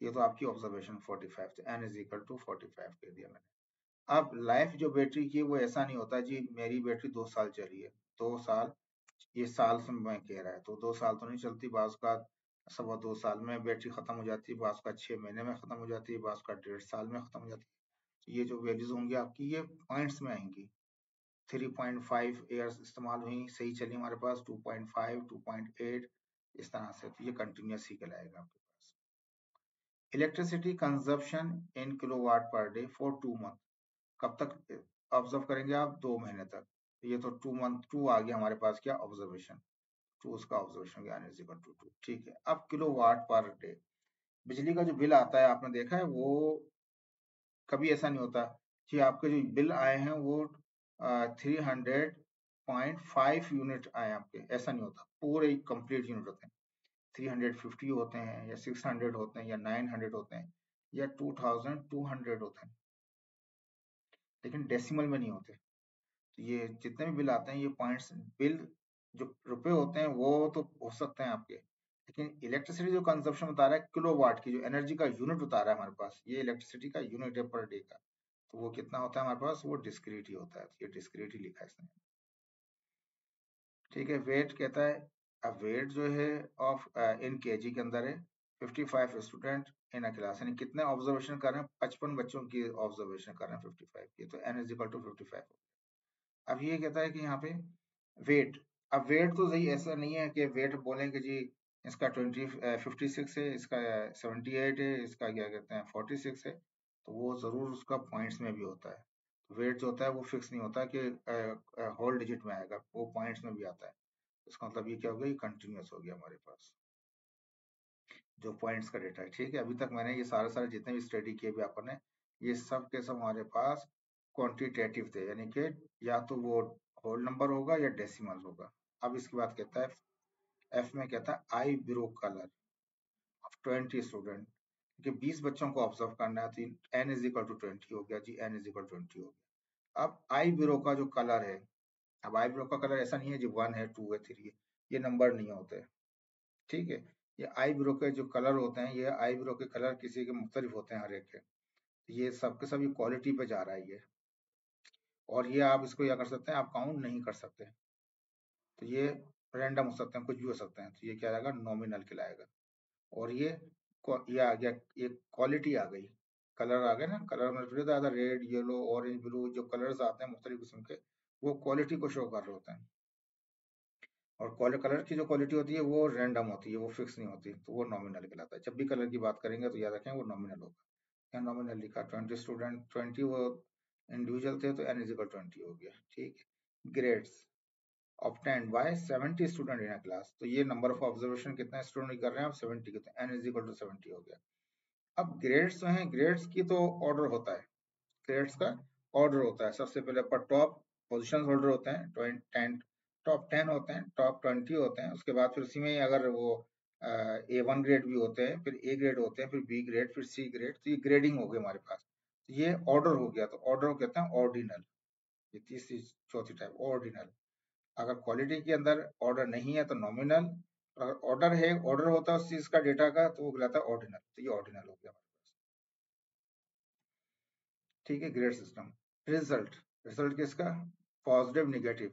ये तो आपकी ऑब्जर्वेशन 45, तो एन इज इक्वल टू 45 कह दिया मैंने। अब लाइफ जो बैटरी की वो ऐसा नहीं होता जी मेरी बैटरी 2 साल चली है, 2 साल, ये साल से मैं कह रहा है, तो 2 साल तो नहीं चलती, बाज का 2.25 साल में बैटरी खत्म हो जाती है, बाज का 6 महीने में खत्म हो जाती है, बाज का 1.5 साल में खत्म हो जाती है। तो ये जो वैल्यूज होंगी आपकी ये पॉइंट्स में आएंगी। 3.5 ईयर्स इस्तेमाल हुई, सही चली हमारे पास, 2.5, 2.8, इस तरह से, तो ये कंटिन्यूस ही कहलाएगा आपके पास। Electricity consumption in kilowatt per day for 2 month. कब तक ऑब्जर्व करेंगे आप, 2 महीने तक। ये तो 2 मंथ, 2 आ गया हमारे पास क्या, ऑब्जर्वेशन, टू उसका ऑब्जर्वेशन ज्ञान इज इक्वल टू 2। ठीक है, अब किलोवाट पर डे। बिजली का जो बिल आता है आपने देखा है वो कभी ऐसा नहीं होता कि आपके जो बिल आए हैं वो 300 0.5 यूनिट आए आपके, ऐसा नहीं होता, पूरे कंप्लीट यूनिट होते हैं। 350 होते हैं या 600 होते हैं या 900 होते हैं या 2200 होते हैं, लेकिन डेसिमल में नहीं होते। तो ये जितने भी बिल आते हैं, ये पॉइंट्स बिल जो रुपए होते हैं वो तो हो सकते हैं आपके, लेकिन इलेक्ट्रिसिटी जो कंजप्शन बता रहा है किलोवाट की, जो एनर्जी का यूनिट बता रहा है हमारे पास, ये इलेक्ट्रिसिटी का यूनिट है पर डे का, तो वो कितना होता है हमारे पास, वो डिस्क्रीट ही होता है। तो ये डिस्क्रीट ही लिखा है इसने। ठीक है, वेट कहता है, अब वेट जो है ऑफ इन केजी के अंदर है 55 स्टूडेंट इन अ क्लास, यानी कितने ऑब्जर्वेशन कर रहे हैं, 55 बच्चों की ऑब्जर्वेशन कर रहे हैं 55 की, तो n इज इक्वल टू 55। अब ये कहता है कि यहाँ पे वेट, अब वेट तो सही ऐसा नहीं है कि वेट बोलेंगे जी इसका 56 है, इसका 78 है, इसका क्या कहते हैं 46 है, तो वो जरूर उसका पॉइंट्स में भी होता है। वेट जो होता है वो फिक्स नहीं होता कि होल डिजिट में आएगा, वो पॉइंट्स में भी आता है। इसका मतलब ये क्या हो गया, ये कंटिन्यूस हो गया हमारे पास जो पॉइंट्स का डेटा है। ठीक है, अभी तक मैंने ये सारे सारे जितने भी स्टडी किए भी अपन ने, ये सब के सब हमारे पास क्वांटिटेटिव थे, यानी कि या तो वो होल नंबर होगा या डेसिमल होगा। अब इसके बाद कहता है एफ में कहता है आई ब्रो कलर ऑफ 20 स्टूडेंट, कि 20 बच्चों को ऑब्जर्व करना है, तो एन इज इक्वल टू 20 हो गया जी, एन इज इक्वल टू 20 हो गया। अब आई ब्रो का जो कलर है, अब आई ब्रो का कलर ऐसा नहीं है जी 1 है 2 है 3 है, ये नंबर नहीं होते। ठीक है, ये आई ब्रो के जो कलर होते हैं, ये आई ब्रो के कलर किसी के मुख्तलिफ होते हैं हर एक के, ये सबके सब क्वालिटी पे जा रहा है ये, और ये आप इसको क्या कर सकते हैं, आप काउंट नहीं कर सकते, तो ये रैंडम हो सकते हैं, कुछ भी हो सकते हैं, तो ये क्या आएगा, नॉमिनल कहलाएगा। और ये आ गया, ये क्वालिटी आ गई, कलर आ गए ना, कलर में थोड़ी ज्यादा रेड येलो ऑरेंज ब्लू जो कलर्स आते हैं मुख्तलिफ किस्म के, वो क्वालिटी को शो कर रहे होते हैं, और कलर की जो क्वालिटी होती है वो रैंडम होती है, वो फिक्स नहीं होती, तो वो नॉमिनल कहलाता है। जब भी कलर की बात करेंगे तो याद रखें वो नॉमिनल होगा। क्या नॉमिनल लिखा, 20 स्टूडेंट, 20 वो इंडिविजुअल थे, तो एन इज इक्वल 20 हो गया। ठीक है, grades obtained by 70 student in a class, तो ये नंबर ऑफ ऑब्जर्वेशन कितने स्टूडेंट कर रहे हैं आप, 70 के, तो n इज इक्वल टू 70 हो गया। अब ग्रेड्स जो हैं, ग्रेड्स की तो ऑर्डर होता है, ग्रेड्स का ऑर्डर होता है, सबसे पहले पर टॉप पोजीशन होल्डर होते हैं 10, टॉप 10 होते हैं, टॉप 20 होते हैं, उसके बाद फिर उसी में अगर वो A1 ग्रेड भी होते हैं, फिर A ग्रेड होते हैं, फिर B ग्रेड, फिर C ग्रेड, तो ये ग्रेडिंग हो गई हमारे पास, तो ये ऑर्डर हो गया, तो ऑर्डर को कहते हैं ऑर्डिनल। ये तीसरी चौथी टाइप ऑर्डिनल। अगर क्वालिटी के अंदर ऑर्डर नहीं है तो नॉमिनल, अगर ऑर्डर है, ऑर्डर होता है उस चीज का डेटा का, तो वो कहलाता है ऑर्डिनल, तो ये ऑर्डिनल हो गया हमारे पास। ठीक है, ग्रेड सिस्टम। रिजल्ट, रिजल्ट किसका, पॉजिटिव निगेटिव,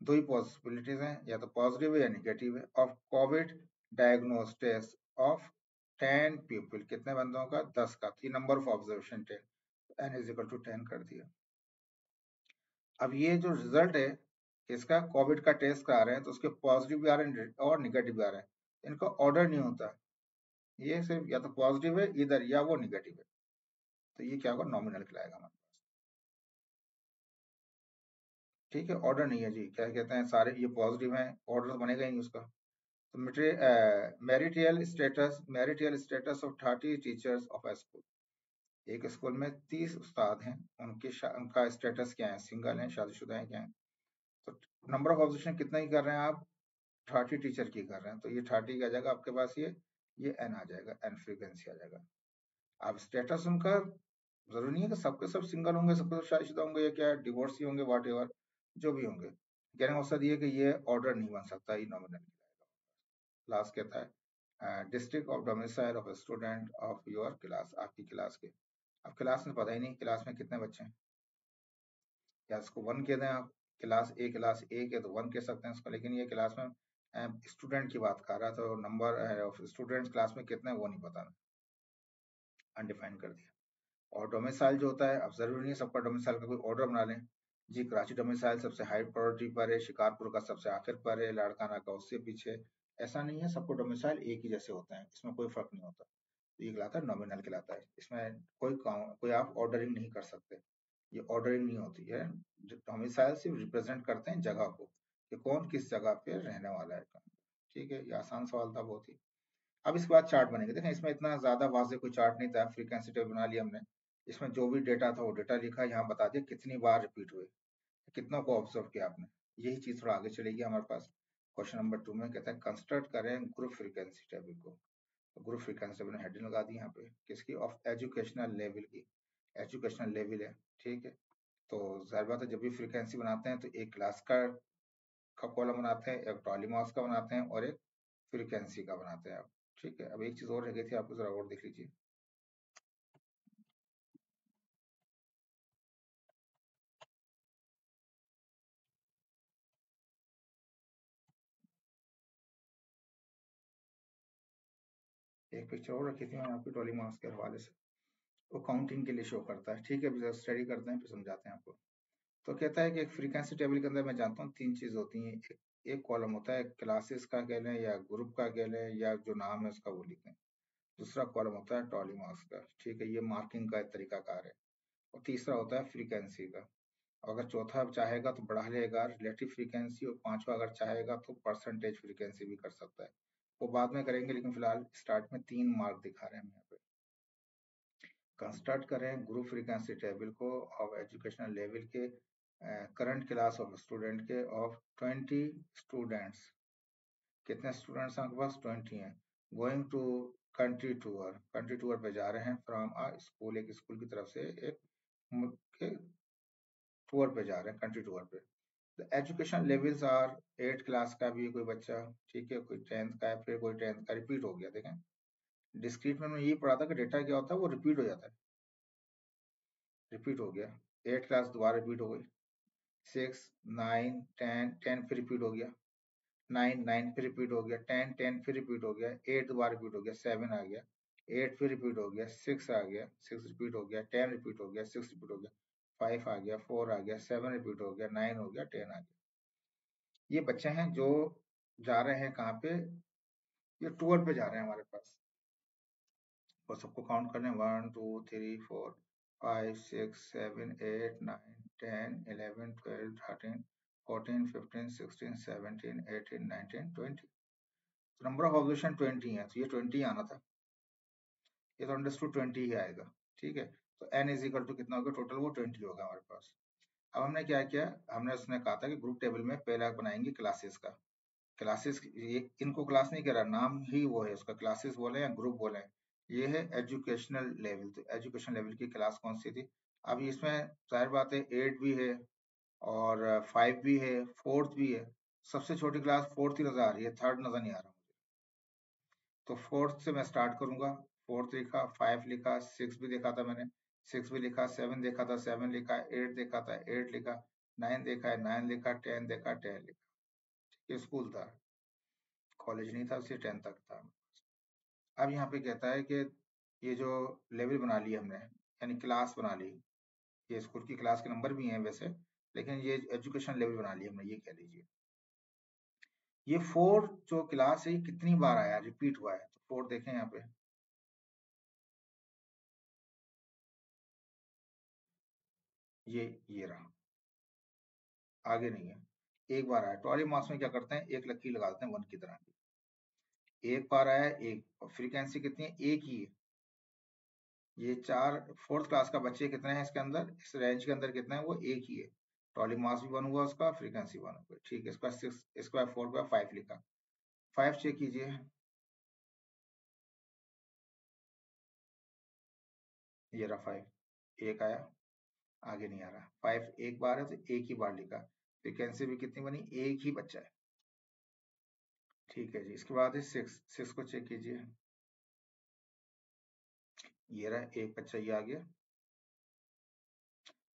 दो ही पॉसिबिलिटीज हैं, या तो पॉजिटिव है या निगेटिव है, of covid diagnose test of 10 people, कितने बंदों का, 10 का, तो number of observation 10, n is equal to 10 कर दिया। अब ये जो रिजल्ट है इसका, कोविड का टेस्ट करा रहे हैं, तो उसके पॉजिटिव भी आ रहे हैं और निगेटिव भी आ रहे हैं, इनका ऑर्डर नहीं होता, ये सिर्फ या तो पॉजिटिव है इधर या वो निगेटिव है, तो ये क्या होगा, नॉमिनल कहलाएगा हमारे पास। ठीक है, ऑर्डर नहीं है जी, क्या कहते हैं सारे ये पॉजिटिव हैं, ऑर्डर तो बनेगा ही नहीं उसका। तो marital status of 30 teachers of a school, एक स्कूल में 30 उस्ताद हैं, उनका स्टेटस क्या है, सिंगल है, शादीशुदा है, क्या है। तो नंबर ऑफ ऑब्जर्वेशन कितना ही कर रहे हैं आप, 30 टीचर की कर रहे हैं, तो ये 30 क्या आ जाएगा आपके पास, ये एन आ जाएगा, एन फ्रीक्वेंसी आ जाएगा। अब स्टेटस उनका जरूरी नहीं है कि सबके सब सिंगल होंगे, सबके सब शादीशुदा होंगे, या क्या डिवोर्सी होंगे, वॉट एवर जो भी होंगे, कहने का मकसद ये कि ये ऑर्डर नहीं बन सकता, ये नॉमिनल। लास्ट कहता है district of domicile of student of your class, आपकी क्लास के, अब क्लास में पता ही नहीं क्लास में कितने बच्चे हैं, या इसको 1 कह दें आप, क्लास ए के तो 1 कह सकते हैं इसको, लेकिन ये क्लास में स्टूडेंट की बात कर रहा है, तो नंबर ऑफ स्टूडेंट्स क्लास में कितने हैं वो नहीं पता, अनडिफाइंड कर दिया। और डोमिसाइल जो होता है, अब जरूरी नहीं है सबका डोमिसाइल का कोई ऑर्डर बना लें जी, कराची डोमिसाइल सबसे हाई प्रायोरिटी पर है, शिकारपुर का सबसे आखिर पर है, लाड़काना का उससे पीछे, ऐसा नहीं है, सबको डोमिसाइल एक ही जैसे होते हैं, इसमें कोई फर्क नहीं होता, तो ये कहलाता है नॉमिनल कहलाता है, इसमें कोई आप ऑर्डरिंग नहीं कर सकते, ये ऑर्डरिंग नहीं होती है। डोमिसाइल सिर्फ रिप्रेजेंट करते हैं जगह को, कि कौन किस जगह पे रहने वाला है। ठीक है, ये आसान सवाल था बहुत ही। अब इसके बाद चार्ट बनेंगे, देखें इसमें इतना ज्यादा वाजे कोई चार्ट नहीं था, फ्रीक्वेंसी टेबल बना लिया हमने, इसमें जो भी डेटा था वो डेटा लिखा, यहाँ बता दिया कितनी बार रिपीट हुए, कितना को ऑब्जर्व किया आपने। यही चीज थोड़ा आगे चलेगी हमारे पास। क्वेश्चन नंबर 2 में कहता है कंस्ट्रक्ट करें ग्रुप फ्रीक्वेंसी टेबल को। तो ग्रुप फ्रीक्वेंसी टेबल ने हेडिंग लगा दी यहाँ पे, किसकी, ऑफ एजुकेशनल लेवल की। एजुकेशनल लेवल है, ठीक है। तो जाहिर बात है जब भी फ्रीक्वेंसी बनाते हैं तो एक क्लास का कॉलम बनाते हैं, एक टॉली मार्क्स का बनाते हैं और एक फ्रीक्वेंसी का बनाते हैं आप। ठीक है, अब एक चीज और रह गई थी, आपको जरा और देख लीजिए। एक पिक्चर और रखी थी मैंने आपकी टॉली मार्क्स के हवाले से, वो काउंटिंग के लिए शो करता है। ठीक है, अभी स्टडी करते हैं फिर समझाते हैं आपको। तो कहता है कि एक फ्रीक्वेंसी टेबल के अंदर मैं जानता हूँ 3 चीज होती हैं। एक कॉलम होता है क्लासेस का कह लें या ग्रुप का कह लें या जो नाम है उसका वो लिखें। दूसरा कॉलम होता है टॉली मार्क्स का, ठीक है, ये मार्किंग का एक तरीकाकार है। और तीसरा होता है फ्रीक्वेंसी का। अगर चौथा चाहेगा तो बढ़ा लेगा रिलेटिव फ्रीक्वेंसी, और पांचवा अगर चाहेगा तो परसेंटेज फ्रीक्वेंसी भी कर सकता है। वो बाद में करेंगे, लेकिन फिलहाल स्टार्ट में 3 मार्क दिखा रहे हैं हम यहाँ पे। कंस्ट्रक्ट करें ग्रुप फ्रीक्वेंसी टेबल को ऑफ एजुकेशनल लेवल के करंट क्लास ऑफ स्टूडेंट के ऑफ 20 स्टूडेंट्स। कितने स्टूडेंट्स हैं आपके पास, 20 हैं। Going to country tour, country tour पे जा रहे हैं फ्रॉम अ स्कूल, एक स्कूल की तरफ से एक टूर पे जा रहे हैं, कंट्री टूर पे। एजुकेशन लेवल्स आर 8 क्लास का भी कोई बच्चा, ठीक है, कोई 10th का है, फिर कोई 10th का रिपीट हो गया। देखें डिस्क्रीट में मैंने ये पढ़ा था कि डेटा क्या होता है, वो रिपीट हो जाता है। रिपीट हो गया, 8 क्लास दोबारा रिपीट हो गई, 6 9 10 10 फिर रिपीट हो गया, 9 9 फिर रिपीट हो गया, 10 10 फिर रिपीट हो गया, 8 दोबारा रिपीट हो गया, 7 आ गया, 8 फिर रिपीट हो गया, 6 आ गया, 6 रिपीट हो गया, 10 रिपीट हो गया, 6 रिपीट हो गया, 5 आ गया, 4 आ गया, 7 रिपीट हो गया, 9 हो गया, 10 आ गया। ये बच्चे हैं जो जा रहे हैं कहाँ पे, ये टूर पे जा रहे हैं हमारे पास। और सबको काउंट करने 1 2 3 4 5 6 7 8 9 10 11 12 13 14 15 16 17 18 19 20। नंबर ऑफ ऑब्जर्वेशन 20 है, तो ये 20 आना था, ये तो अंडरस्टूड 20 ही आएगा। ठीक है, तो n इज इक्वल टू कितना होगा, टोटल वो 20 होगा हमारे पास। अब हमने क्या किया, हमने उसने कहा था कि ग्रुप टेबल में पहला बनाएंगे क्लासेस का। क्लासेस, ये इनको क्लास नहीं कह रहा, नाम ही वो है उसका, क्लासेस बोले या ग्रुप बोले। ये है एजुकेशनल लेवल, तो एजुकेशन लेवल की क्लास कौन सी थी। अब इसमें जाहिर बात है 8 भी है और 5 भी है, 4th भी है। सबसे छोटी क्लास 4th ही नजर आ रही है, 3rd नजर नहीं आ रहा मुझे। तो 4th से मैं स्टार्ट करूंगा। 4th लिखा, 5 लिखा, 6 भी देखा था मैंने, 6 भी लिखा, 7 देखा था, 7 लिखा, 8 देखा था, 8 लिखा, 9 देखा है, 9 लिखा, 10 देखा, 10 लिखा। ये स्कूल था, कॉलेज नहीं था, सिर्फ 10 तक था। अब यहाँ पे कहता है कि ये जो लेवल बना ली हमने, यानी क्लास बना ली, ये स्कूल की क्लास के नंबर भी हैं वैसे, लेकिन ये एजुकेशन लेवल बना ली हमने, ये कह लीजिए। ये 4 जो क्लास है ये कितनी बार आया, रिपीट हुआ है, तो 4 देखें यहाँ पे, ये रहा, आगे नहीं है, एक बार आया। टॉली मार्क्स में क्या करते हैं, एक लकीर लगा देते हैं 1 की तरह की। एक बार आया एक, और फ्रीक्वेंसी कितनी है, एक ही है। ये 4 4th क्लास का बच्चे कितने हैं इसके अंदर, इस रेंज के अंदर कितने हैं, वो एक ही है। टॉली मास भी 1 हुआ उसका, फ्रीक्वेंसी 1 हुआ, ठीक है। इसका 6, इसका 4 का 5 लिखा, 5 चेक कीजिए, ये रहा 5, एक आया, आगे नहीं आ रहा। 5 एक बार है तो एक ही बार लिखा, फ्रीक्वेंसी भी कितनी बनी, एक ही बच्चा है। ठीक है जी, इसके बाद है 6, 6 को चेक कीजिए, ये रहा एक बच्चा, ये आ गया,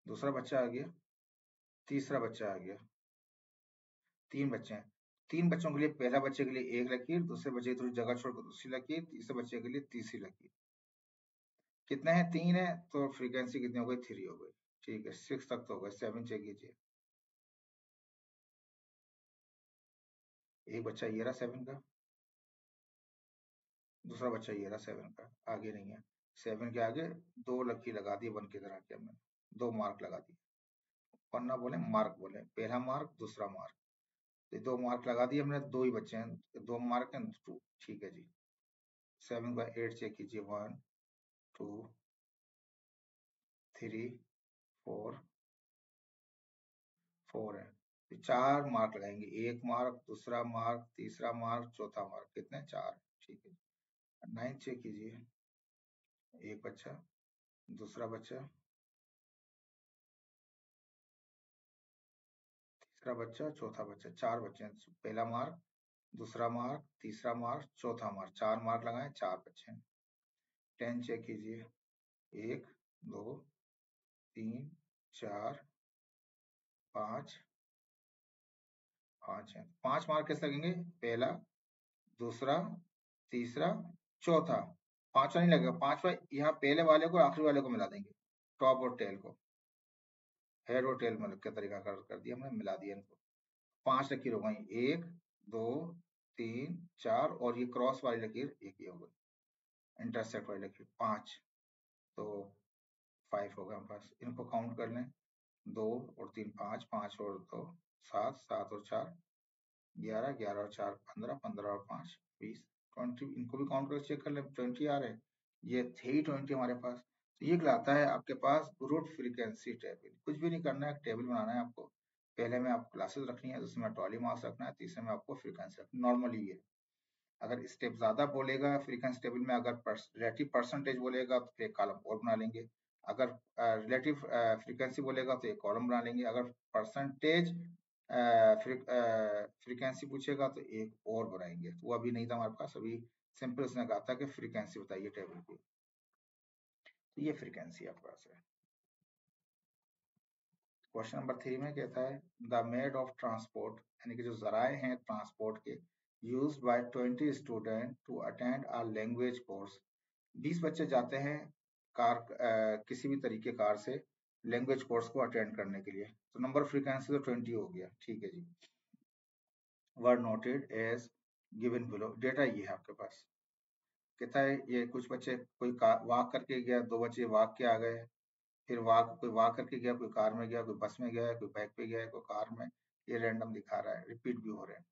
दूसरा बच्चा आ गया, तीसरा बच्चा आ गया, 3 बच्चे हैं। 3 बच्चों के लिए, पहला बच्चे के लिए एक लकीर, दूसरे बच्चे की थोड़ी जगह छोड़कर दूसरी लकीर, तीसरे बच्चे के लिए तीसरी लकीर। कितने हैं, 3 है, तो फ्रीक्वेंसी कितनी हो गई, 3 हो गई। ठीक है, 6 तक तो हो गए, 7 चेक कीजिए, एक बच्चा ये रहा 7 का, दूसरा बच्चा ये रहा 7 का, आगे नहीं है। 7 के आगे 2 लकीर लगा दी 1 की तरह के हमने, 2 मार्क लगा दिए, वरना बोले मार्क बोले, पहला मार्क दूसरा मार्क, तो 2 मार्क लगा दिए हमने, 2 ही बच्चे हैं, 2 मार्क हैं 2। ठीक है जी, 7 का 8 चेक कीजिए, 1 2 3 4 4 है, तो 4 मार्क लगाएंगे, 1 मार्क, दूसरा मार्क, तीसरा मार्क, चौथा मार्क, कितने 4। ठीक है, 9 चेक कीजिए। एक बच्चा, दूसरा बच्चा, तीसरा बच्चा, चौथा बच्चा, 4 बच्चे हैं। पहला मार्क, दूसरा मार्क, तीसरा मार्क, चौथा मार्क, 4 मार्क लगाए, 4 बच्चे हैं। 10 चेक कीजिए। 1 2 3 4 5 5 है। 5 मार्क कैसे लगेंगे? पहला, दूसरा, तीसरा, चौथा। पांचवा नहीं लगेगा, पांचवा यहाँ पहले वाले को आखिरी वाले को मिला देंगे, टॉप और टेल को, हेड और टेल मतलब क्या तरीका कर दिया हमने, मिला दिया इनको। 5 लकीर हो गई, 1 2 3 4, और ये क्रॉस वाली लकीर एक ही हो गई, इंटरसेक्ट वाली लकीर 5, तो 5 हो गया हमारे पास। इनको काउंट कर लें, 2 और 3 5, 5 और 2 7, 7 और 4 11, 11 और 4 15, 15 और 5 20, 20। इनको भी काउंट करके चेक कर ले, 20 आ रहे हैं, ये थे ही 20 हमारे पास। तो ये कहलाता है आपके पास ग्रुप फ्रीक्वेंसी टेबल। कुछ भी नहीं करना है, टेबल बनाना है आपको। पहले में आपको क्लासेस रखनी है, दूसरे में टॉली मार्क्स रखना है, तीसरे में आपको फ्रीक्वेंसी रखनी है। नॉर्मली ये अगर स्टेप ज्यादा बोलेगा फ्रीक्वेंसी टेबल में, अगर रिलेटिव परसेंटेज बोलेगा तो एक कॉलम और बना लेंगे, अगर रिलेटिव फ्रीक्वेंसी बोलेगा तो एक कॉलम बना लेंगे, अगर परसेंटेज फ्रीक्वेंसी पूछेगा तो एक और बनाएंगे। तो वो अभी नहीं था हमारे पास, अभी सिंपल उसने कहा था कि फ्रीक्वेंसी बताइए टेबल की, तो ये फ्रीक्वेंसी आपके पास है। क्वेश्चन नंबर 3 में कहता है द मेड ऑफ ट्रांसपोर्ट, यानी कि जो जराए हैं ट्रांसपोर्ट के, used by 20 student to attend a language course. 20 बच्चे जाते हैं कार किसी भी तरीके कार से लैंग्वेज कोर्स को अटेंड करने के लिए। तो नंबर फ्रीक्वेंसी तो 20 हो गया, ठीक है जी। Were noted as given below, data ये है आपके पास। कहता है ये कुछ बच्चे, कोई वॉक करके गया, 2 बच्चे वॉक के आ गए, फिर कोई वॉक करके गया, कोई कार में गया, कोई बस में गया, कोई बाइक पे गया, कोई कार में। ये रैंडम दिखा रहा है, रिपीट भी हो रहे हैं।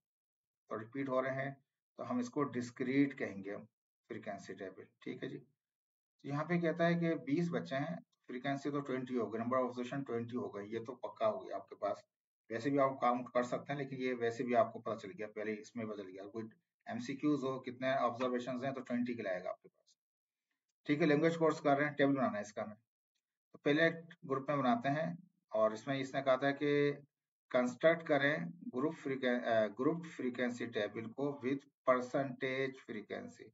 तो रिपीट हो रहे हैं तो हम इसको डिस्क्रीट कहेंगे, हम फ्रीक्वेंसी टेबल, ठीक है जी। तो यहाँ पे कहता है कि 20 बच्चे हैं, फ्रीक्वेंसी तो 20 हो गई, नंबर ऑफ ऑब्जर्वेशन 20 हो गई, ये तो पक्का हो गया आपके पास। वैसे भी आप काउंट कर सकते हैं, लेकिन ये वैसे भी आपको पता चल गया, पहले इसमें पता चल गया। कोई एमसीक्यूज हो कितने ऑब्जर्वेशन हैं तो 20 लाएगा आपके पास। ठीक है, लैंग्वेज कोर्स कर रहे हैं, टेबल बनाना है इसका हमें। तो पहले ग्रुप में बनाते हैं, और इसमें इसने कहा था कि कंस्ट्रक्ट करें ग्रुप फ्रीक्वेंसी टेबल को विद परसेंटेज फ्रीक्वेंसी।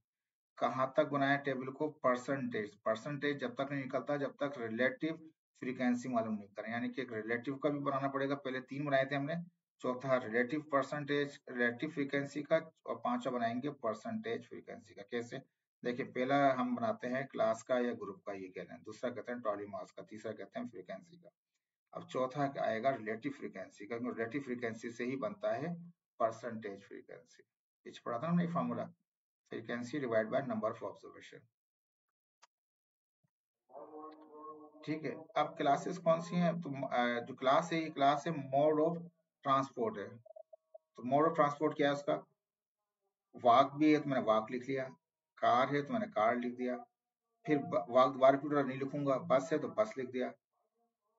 कहाँ तक बनाया टेबल को? परसेंटेज। परसेंटेज जब तक नहीं निकलता जब तक रिलेटिव फ्रीक्वेंसी मालूम नहीं करें, यानी कि एक रिलेटिव का भी बनाना पड़ेगा। पहले 3 बनाए थे हमने, चौथा रिलेटिव परसेंटेज रिलेटिव फ्रीक्वेंसी का, और पांचवा बनाएंगे परसेंटेज फ्रीक्वेंसी का। कैसे? देखिए, पहला हम बनाते हैं क्लास का या ग्रुप का, ये कह रहे हैं। दूसरा कहते हैं ट्रॉली मास का, तीसरा कहते हैं फ्रीक्वेंसी का। अब चौथा आएगा रिलेटिव फ्रीक्वेंसी का, क्योंकि रिलेटिव फ्रीक्वेंसी से ही बनता है परसेंटेज फ्रीक्वेंसी। पीछे पढ़ा था हमने formula, frequency divide by number of observation. ठीक है, अब क्लासेस कौन सी हैं? तो जो क्लास है, ये क्लास है मोड ऑफ ट्रांसपोर्ट है। तो मोड ऑफ ट्रांसपोर्ट क्या है उसका? वॉक भी है तो मैंने वॉक लिख लिया, कार है तो मैंने कार लिख दिया, फिर वॉक दोबारा रिपीट नहीं लिखूंगा, बस है तो बस लिख दिया,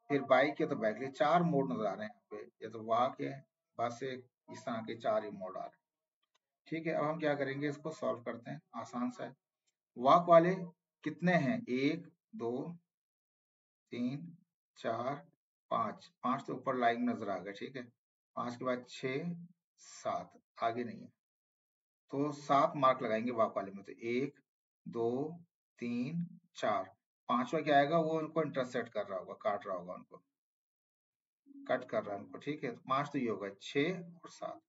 फिर बाइक है तो बाइक लिख। 4 मोड नजर आ रहे हैं यहाँ पे, ये तो वॉक है, बस है, इस तरह के 4 ही मोड आ रहे हैं। ठीक है, अब हम क्या करेंगे, इसको सॉल्व करते हैं, आसान सा है। वॉक वाले कितने हैं? 1 2 3 4 5, 5 तो ऊपर लाइन नजर आ गया, ठीक है। 5 के बाद 6 7, आगे नहीं है, तो 7 मार्क लगाएंगे वॉक वाले में। तो 1 2 3 4, पांचवा क्या आएगा? वो उनको इंटरसेक्ट कर रहा होगा, काट रहा होगा उनको, कट कर रहा है उनको, ठीक है। तो 5 तो ये होगा, 6 और 7,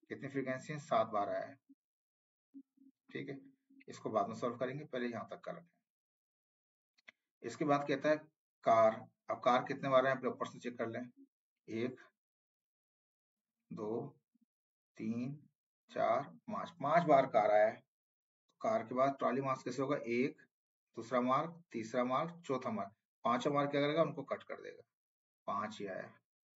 कितनी फ्रीक्वेंसी है? 7 बार आया है, ठीक है। इसको बाद में सॉल्व करेंगे, पहले यहाँ तक कर रखें। इसके बाद कहता है कार। अब कार कितने बार है, ऊपर से चेक कर लें। 1 2 3 4 5, 5 बार कार आया है। कार के बाद ट्रॉली मार्क्स कैसे होगा? 1, दूसरा मार्क, तीसरा मार्क, चौथा मार्क, पांचवा मार्क क्या करेगा? उनको कट कर देगा, 5 ही आया।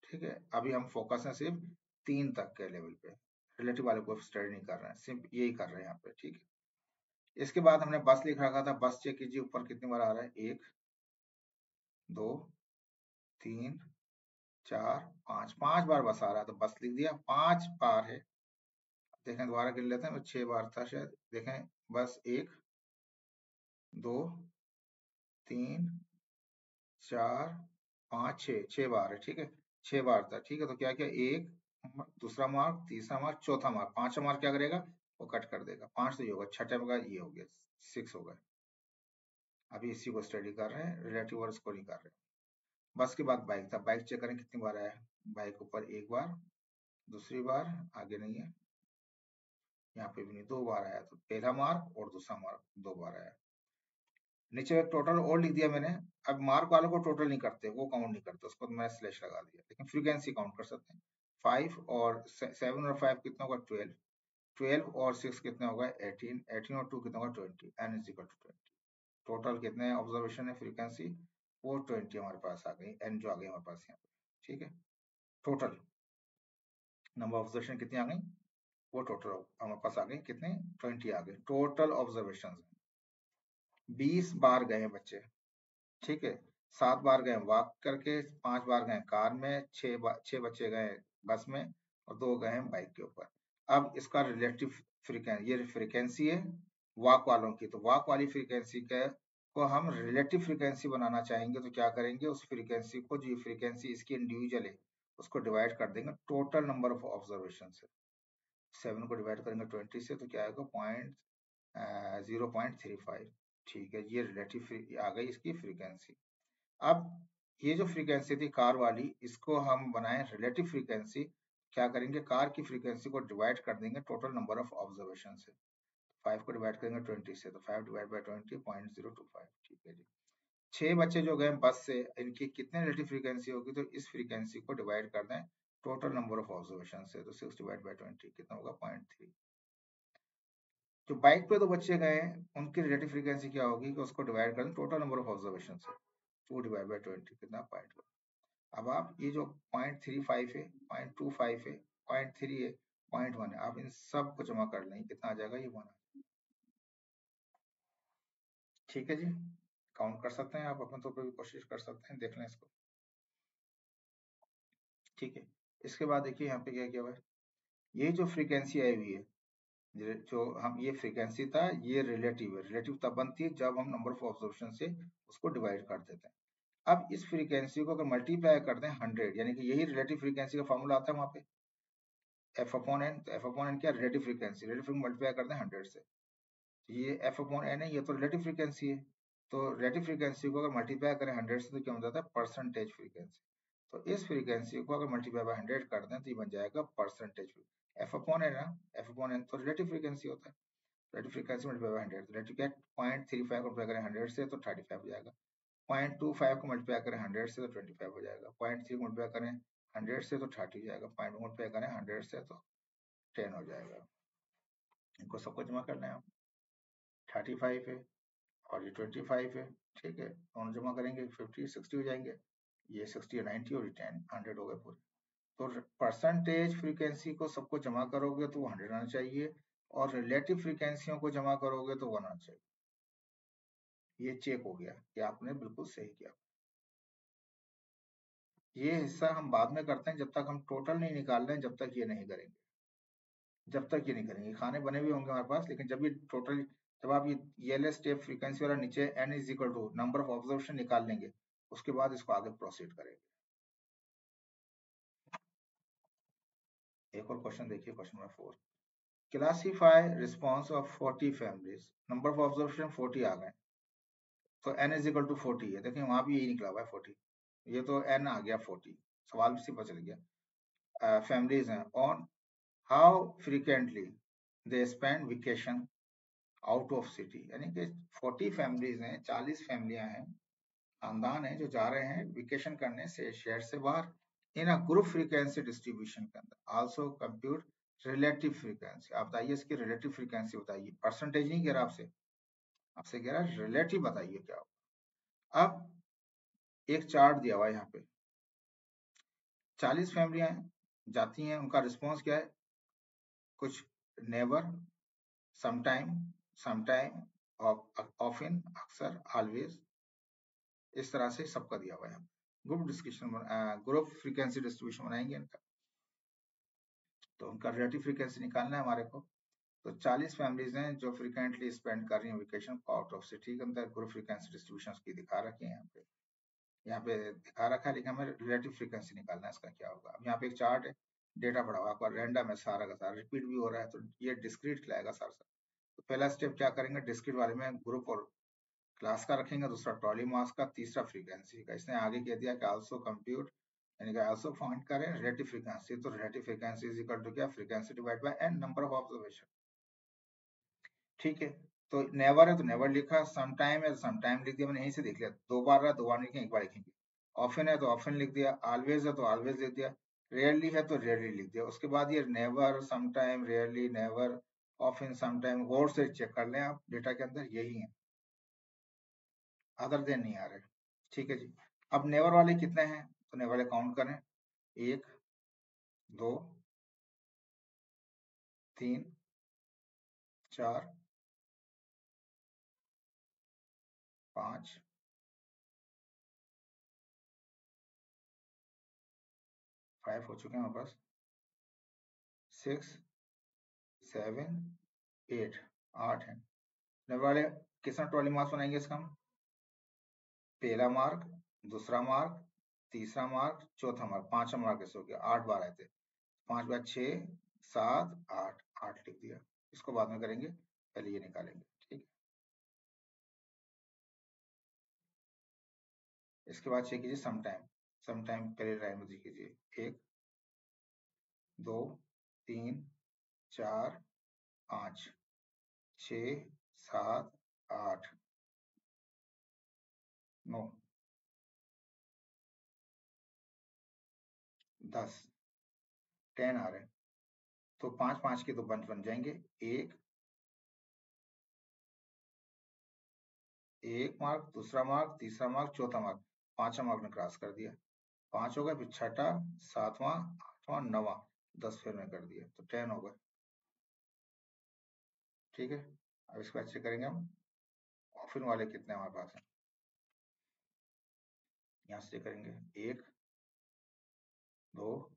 ठीक है, अभी हम फोकस है सिर्फ 3 तक के लेवल पे, रिलेटिव वाले को स्टडी नहीं कर रहे हैं, सिर्फ यही कर रहे हैं यहाँ पे, ठीक है। इसके बाद हमने बस लिख रखा था, बस चेक कीजिए ऊपर कितनी बार आ रहा है? 1 2 3 4 5 5 बार बस आ रहा है, तो बस लिख दिया, 5 बार है। देखें दोबारा गिन लेते हैं, 6 बार था शायद, देखें बस 1 2 3 4 5 6 6 बार है, ठीक है, 6 बार था, ठीक है। तो क्या किया, एक दूसरा मार्क, तीसरा मार्क, चौथा मार्क, पांचवा मार्क क्या करेगा, वो कट कर देगा, 5 तो ये होगा, छठे का ये हो गया, 6 हो गया। अभी इसी को स्टडी कर रहे हैं, रिलेटिव और इसको नहीं कर रहे। बस के बाद बाइक था, बाइक चेक करें कितनी बार आया, बाइक ऊपर 1 बार, दूसरी बार आगे नहीं है, यहाँ पे भी नहीं, 2 बार आया, तो पहला मार्क और दूसरा मार्क 2 बार आया। नीचे टोटल और लिख दिया मैंने। अब मार्क वालों को टोटल नहीं करते, वो काउंट नहीं करते, उसको मैं स्लैश लगा दिया, लेकिन फ्रीक्वेंसी काउंट कर सकते हैं। 5 और 7 और 5 कितना होगा, 12, 12 और 6 कितना होगा, 18, 18 और 2 कितना होगा, 20, n is equal to 20। Total कितने ऑब्जर्वेशन है फ्रीक्वेंसी, वो 20 हमारे पास आ गई, n जो आ गई हमारे पास यहाँ पे, ठीक है। टोटल नंबर ऑब्जर्वेशन कितनी आ गई, वो टोटल हमारे पास आ गई कितने, 20 आ गई, टोटल ऑब्जर्वेशन 20 बार गए बच्चे, ठीक है। 7 बार गए वॉक करके, 5 बार गए कार में, 6 बच्चे गए बस में, और 2 गए बाइक के ऊपर। अब इसका रिलेटिव फ्रीक्वेंसी, ये फ्रीक्वेंसी है वॉक वालों की, तो वॉक वाली फ्रीक्वेंसी को हम रिलेटिव फ्रीक्वेंसी बनाना चाहेंगे, तो क्या करेंगे, उस फ्रीक्वेंसी को, जो फ्रीक्वेंसी इसकी इंडिविजुअल है, उसको डिवाइड कर देंगे टोटल नंबर ऑफ ऑब्जर्वेशन से। 7 को डिवाइड करेंगे 20 से, तो क्या आएगा, 0.35, ठीक है। ये रिलेटिव आ गई इसकी फ्रीक्वेंसी। अब ये जो फ्रीक्वेंसी थी कार वाली, इसको हम बनाए रिलेटिव फ्रीक्वेंसी। क्या करेंगे, कार की फ्रीक्वेंसी को डिवाइड कर देंगे टोटल नंबर ऑफ ऑब्जर्वेशन से। 5 को डिवाइड करेंगे 20 से, तो 5 डिवाइड बाई 20 0.025, ठीक है जी। 6 बच्चे जो गए बस से, इनकी कितने रिलेटिव फ्रीक्वेंसी होगी, तो इस फ्रीक्वेंसी को डिवाइड कर दें टोटल नंबर ऑफ ऑब्जर्वेशन से, तो 6 डिवाइड बाई 20 कितना होगा, 0.3। जो बाइक पे 2 बच्चे गए हैं, उनकी रिलेटिव फ्रीक्वेंसी क्या होगी, कि उसको डिवाइड कर दें टोटल नंबर ऑफ ऑब्जर्वेशन से, 2 डिवाइड बाई 20 कितना, 0.1। अब आप ये जो 0.35 है, 0.25 है, 0.3 है, 0.1 है, आप इन सब को जमा कर लें, कितना आ जाएगा, ये 1। ठीक है जी, काउंट कर सकते हैं आप, अपने तौर पर भी कोशिश कर सकते हैं, देख लें इसको, ठीक है। इसके बाद देखिए यहाँ पे क्या किया हुआ है, ये जो फ्रीक्वेंसी आई हुई है, जो हम, ये फ्रीक्वेंसी था, ये रिलेटिव है, रिलेटिव तब बनती है जब हम नंबर ऑफ ऑब्जर्वेशन से उसको डिवाइड कर देते हैं। अब इस फ्रीक्वेंसी को अगर मल्टीप्लाई कर दें 100, यानी कि यही रिलेटिव फ्रीक्वेंसी का फॉर्मूला आता है वहां पे, एफ अपॉन एन, तो एफ अपॉन एन क्या, relative frequency, relative frequency multiply करते हैं 100 से, ये एफ अपॉन एन है, ये तो रिलेटिव फ्रीक्वेंसी है। तो रिलेटिव फ्रीक्वेंसी को अगर मल्टीप्लाई करें 100 से, तो क्या हो जाता है, परसेंटेज फ्रीक्वेंसी। तो इस फ्रीक्वेंसी को अगर मल्टीप्लाई बाय 100 कर दें, तो ये बन जाएगा परसेंटेज। एफ अपॉन एन ना, एफ अपॉन एन तो रिलेटिव फ्रीक्वेंसी होता है, relative frequency multiply by 100, relative क्या, 0.35 को मल्टीप्लाई करें 100 से, तो 35 हो जाएगा। 0.25 को मल्टीप्लाई करें 100 से, तो 25 हो जाएगा। 0.3 को मल्टीप्लाई करें 100 से, तो 30 हो जाएगा। 0.1 मल्टीप्लाई करें 100 से, तो 10 हो जाएगा। इनको सबको जमा करना है आप, 35 है और ये 25 है, ठीक है, दोनों जमा करेंगे 50 60 हो जाएंगे, ये 60 और 90 और 10 100 हो गए पूरे। तो परसेंटेज फ्रीक्वेंसी को सबको जमा करोगे तो 100 आना चाहिए, और रिलेटिव फ्रीक्वेंसियों को जमा करोगे तो 1 आना चाहिए। ये चेक हो गया कि आपने बिल्कुल सही किया। ये हिस्सा हम बाद में करते हैं, जब तक हम टोटल नहीं निकाल रहे हैं, जब तक ये नहीं करेंगे, जब तक ये नहीं करेंगे। खाने बने भी होंगे हमारे पास, लेकिन जब ये टोटल, जब आप ये स्टेप फ्रीक्वेंसी वाला नीचे n is equal to number of observation निकाल लेंगे, उसके बाद इसको आगे प्रोसीड करेंगे। एक और क्वेश्चन देखिए, question number 4, classify response of 40 families, number of observation 40 आ गए, तो n इज इक्वल टू 40 है, देखिए वहां भी यही निकला हुआ है 40, ये तो n आ गया 40, सवाल में सिर्फ चल गया। फैमिलीज हैं, on how frequently they spend vacation out of city, यानी कि 40 फैमिलीज हैं, 40 फैमिलियां हैं, खानदान है जो जा रहे हैं वेकेशन करने से शहर से बाहर, इन अ ग्रुप फ्रीक्वेंसी डिस्ट्रीब्यूशन के अंदर, आल्सो कंप्यूट रिलेटिव फ्रीक्वेंसी। आप बताइए इसकी रिलेटिव फ्रीक्वेंसी बताइए, परसेंटेज नहीं कह रहा आपसे, आपसे कह रहा है रिलेटिव बताइए क्या होगा। अब एक चार्ट दिया हुआ है यहाँ पे, 40 फैमिलियां जाती हैं, उनका रिस्पॉन्स क्या है, कुछ नेवर, समटाइम, समटाइम, ऑफन, अक्सर, ऑलवेज, इस तरह से सबका दिया हुआ है। ग्रुप फ्रीक्वेंसी डिस्ट्रीब्यूशन बनाएंगे इनका। तो उनका रिलेटिव फ्रीक्वेंसी निकालना है हमारे को। तो 40 फैमिलीज हैं जो फ्रीक्वेंटली स्पेंड कर रही हैं वेकेशन आउट ऑफ सिटी के अंदर। ग्रुप फ्रीक्वेंसी डिस्ट्रीब्यूशन की दिखा रखी है यहाँ पे दिखा रखा है, लेकिन हमें रिलेटिव फ्रीक्वेंसी निकालना है इसका क्या होगा। अब यहाँ पे एक चार्ट है, डेटा पड़ा हुआ आपका रैंडम है, सारा का सारा रिपीट भी हो रहा है, तो ये डिस्क्रीट खिलाएगा सारा। तो पहला स्टेप क्या करेंगे, डिस्क्रीट वाले में ग्रुप और क्लास का रखेंगे, दूसरा ट्रॉली मास का, तीसरा फ्रीक्वेंसी का। इसने आगे कह दिया कि आल्सो कंप्यूट यानी कि आल्सो फाइंड करें रिलेटिव फ्रीक्वेंसी। तो relative frequency is equal to क्या, frequency divide by N number of observation. ठीक है, तो नेवर है तो नेवर लिखा, सम टाइम है तो सम टाइम लिख दिया, मैंने यहीं से देख लिया। 2 बार रहा, 2 बार लिखेंगे, 1 बार लिखेंगे। ऑफन है तो ऑफन लिख दिया, ऑलवेज है तो ऑलवेज लिख दिया, रेयरली है तो रेयरली लिख दिया। उसके बाद ये never, some time, rarely, never, often, some time, गौर से चेक कर लें आप डेटा के अंदर यही है, अदर देन नहीं आ रहे। ठीक है जी। अब नेवर वाले कितने हैं, तो नेवर वाले काउंट करें, 1 2 3 4 5 5 हो चुके हैं हमारे पास, 6 7 8 8 है। नेवर वाले कितना ट्रॉली मार्क्स बनाएंगे इसका हम, पहला मार्क, दूसरा मार्क, तीसरा मार्क, चौथा मार्क, पांचवा मार्क कैसे हो गया, 8 बार आए थे, 5 बार 6 7 8 8 लिख दिया। इसको बाद में करेंगे, पहले ये निकालेंगे। ठीक है, इसके बाद चेक कीजिए सम टाइम। सम टाइम पहले लाइन में कीजिए, 1 2 3 4 5 6 7 8 9 10 10 आ रहे हैं। तो 5 5 के तो बन जाएंगे, एक मार्क, दूसरा मार्क, तीसरा मार्क, चौथा मार्क, पांचवा मार्क ने क्रॉस कर दिया, 5 हो गया, फिर छठा, सातवां, आठवां, नौवां, 10 फेल में कर दिया, तो 10 हो गए। ठीक है, अब इसको अच्छे करेंगे हम, ऑफिन वाले कितने हमारे पास हैं, यहाँ से करेंगे, 1 2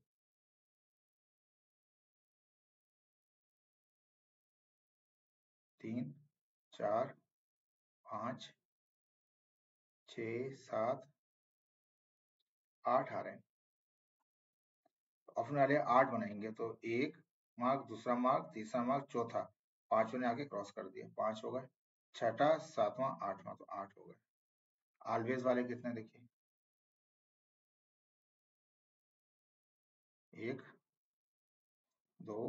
3 4 5 6 7 8 आ रहे हैं। ऑफिन वाले 8 बनाएंगे, तो 1 मार्क, दूसरा मार्क, तीसरा मार्क, चौथा, 5 ने आगे क्रॉस कर दिया, 5 हो गए, छठा, सातवां, आठवां, तो 8 हो गए। ऑलवेज वाले कितने देखिए, 1 2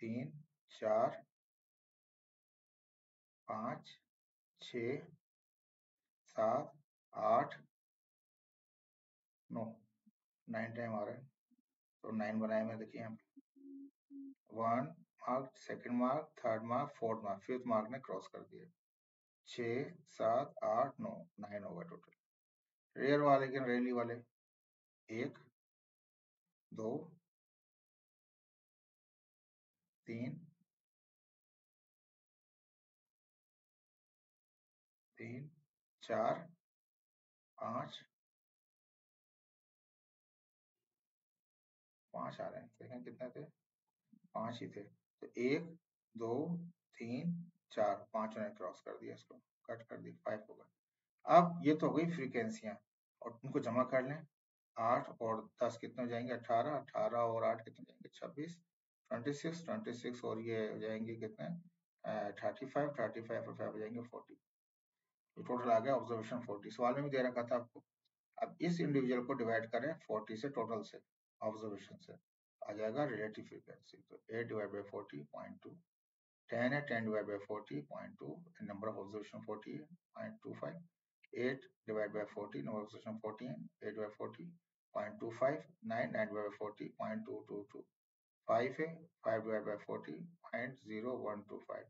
3 4 5 6 7 8 9 9 टाइम आ रहा है, तो 9 बनाए में देखिए हम, 1 mark, second mark, third mark, fourth mark, fifth mark ने क्रॉस कर दिया, 6 7 8 9 9 होगा टोटल। रेयर वाले के रेयरली वाले, 1 2 3 3 4 5 5 आ रहे हैं, देखें कितने थे, 5 ही थे। तो 1 2 3 4 5 ने क्रॉस कर दिया, इसको कट कर दिया, 5 होगा। अब ये तो हो गई फ्रीक्वेंसियां, और उनको जमा कर लें, 8 और 10 कितने हो जाएंगे, 18, 18 और 8 कितने हो जाएंगे, 26, 26, 26 और ये हो जाएंगे कितने, 35, 35 और 5 हो जाएंगे 40। ये टोटल आ गया ऑब्जर्वेशन 40। सवाल में भी दे रखा था आपको। अब इस इंडिविजुअल को डिवाइड करें 40 से, टोटल से, ऑब्जर्वेशन से, आ जाएगा रिलेटिव फ्रीक्वेंसी। तो 8 डिवाइड बाई 40 0.2, 10 है, 10 divide by 40 0.2, number of observation 40 है 0.25, 8 divided by 40, number of observation 14, 8 divided by 40, 0.25, 9, 9 divided by 40, 0.222, 5 है, 5 divided by 40, 0.0125।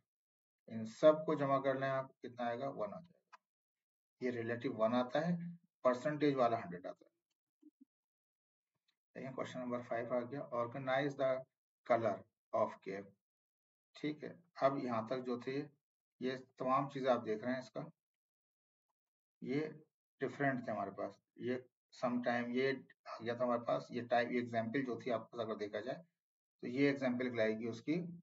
इन सब को जमा कर लें आप, कितना आएगा, 1 आ जाएगा। ये रिलेटिव 1 आता है, परसेंटेज वाला 100 आता है। देखिए क्वेश्चन नंबर 5 आ गया, ऑर्गेनाइज द कलर ऑफ केव। ठीक है, अब यहाँ तक जो थे ये तमाम चीजें आप देख रहे हैं, इसका ये डिफरेंट थे हमारे पास। ये सम टाइम ये आ गया था हमारे पास, ये टाइप एग्जाम्पल जो थी आपको अगर देखा जाए तो ये एग्जाम्पल लाएगी उसकी।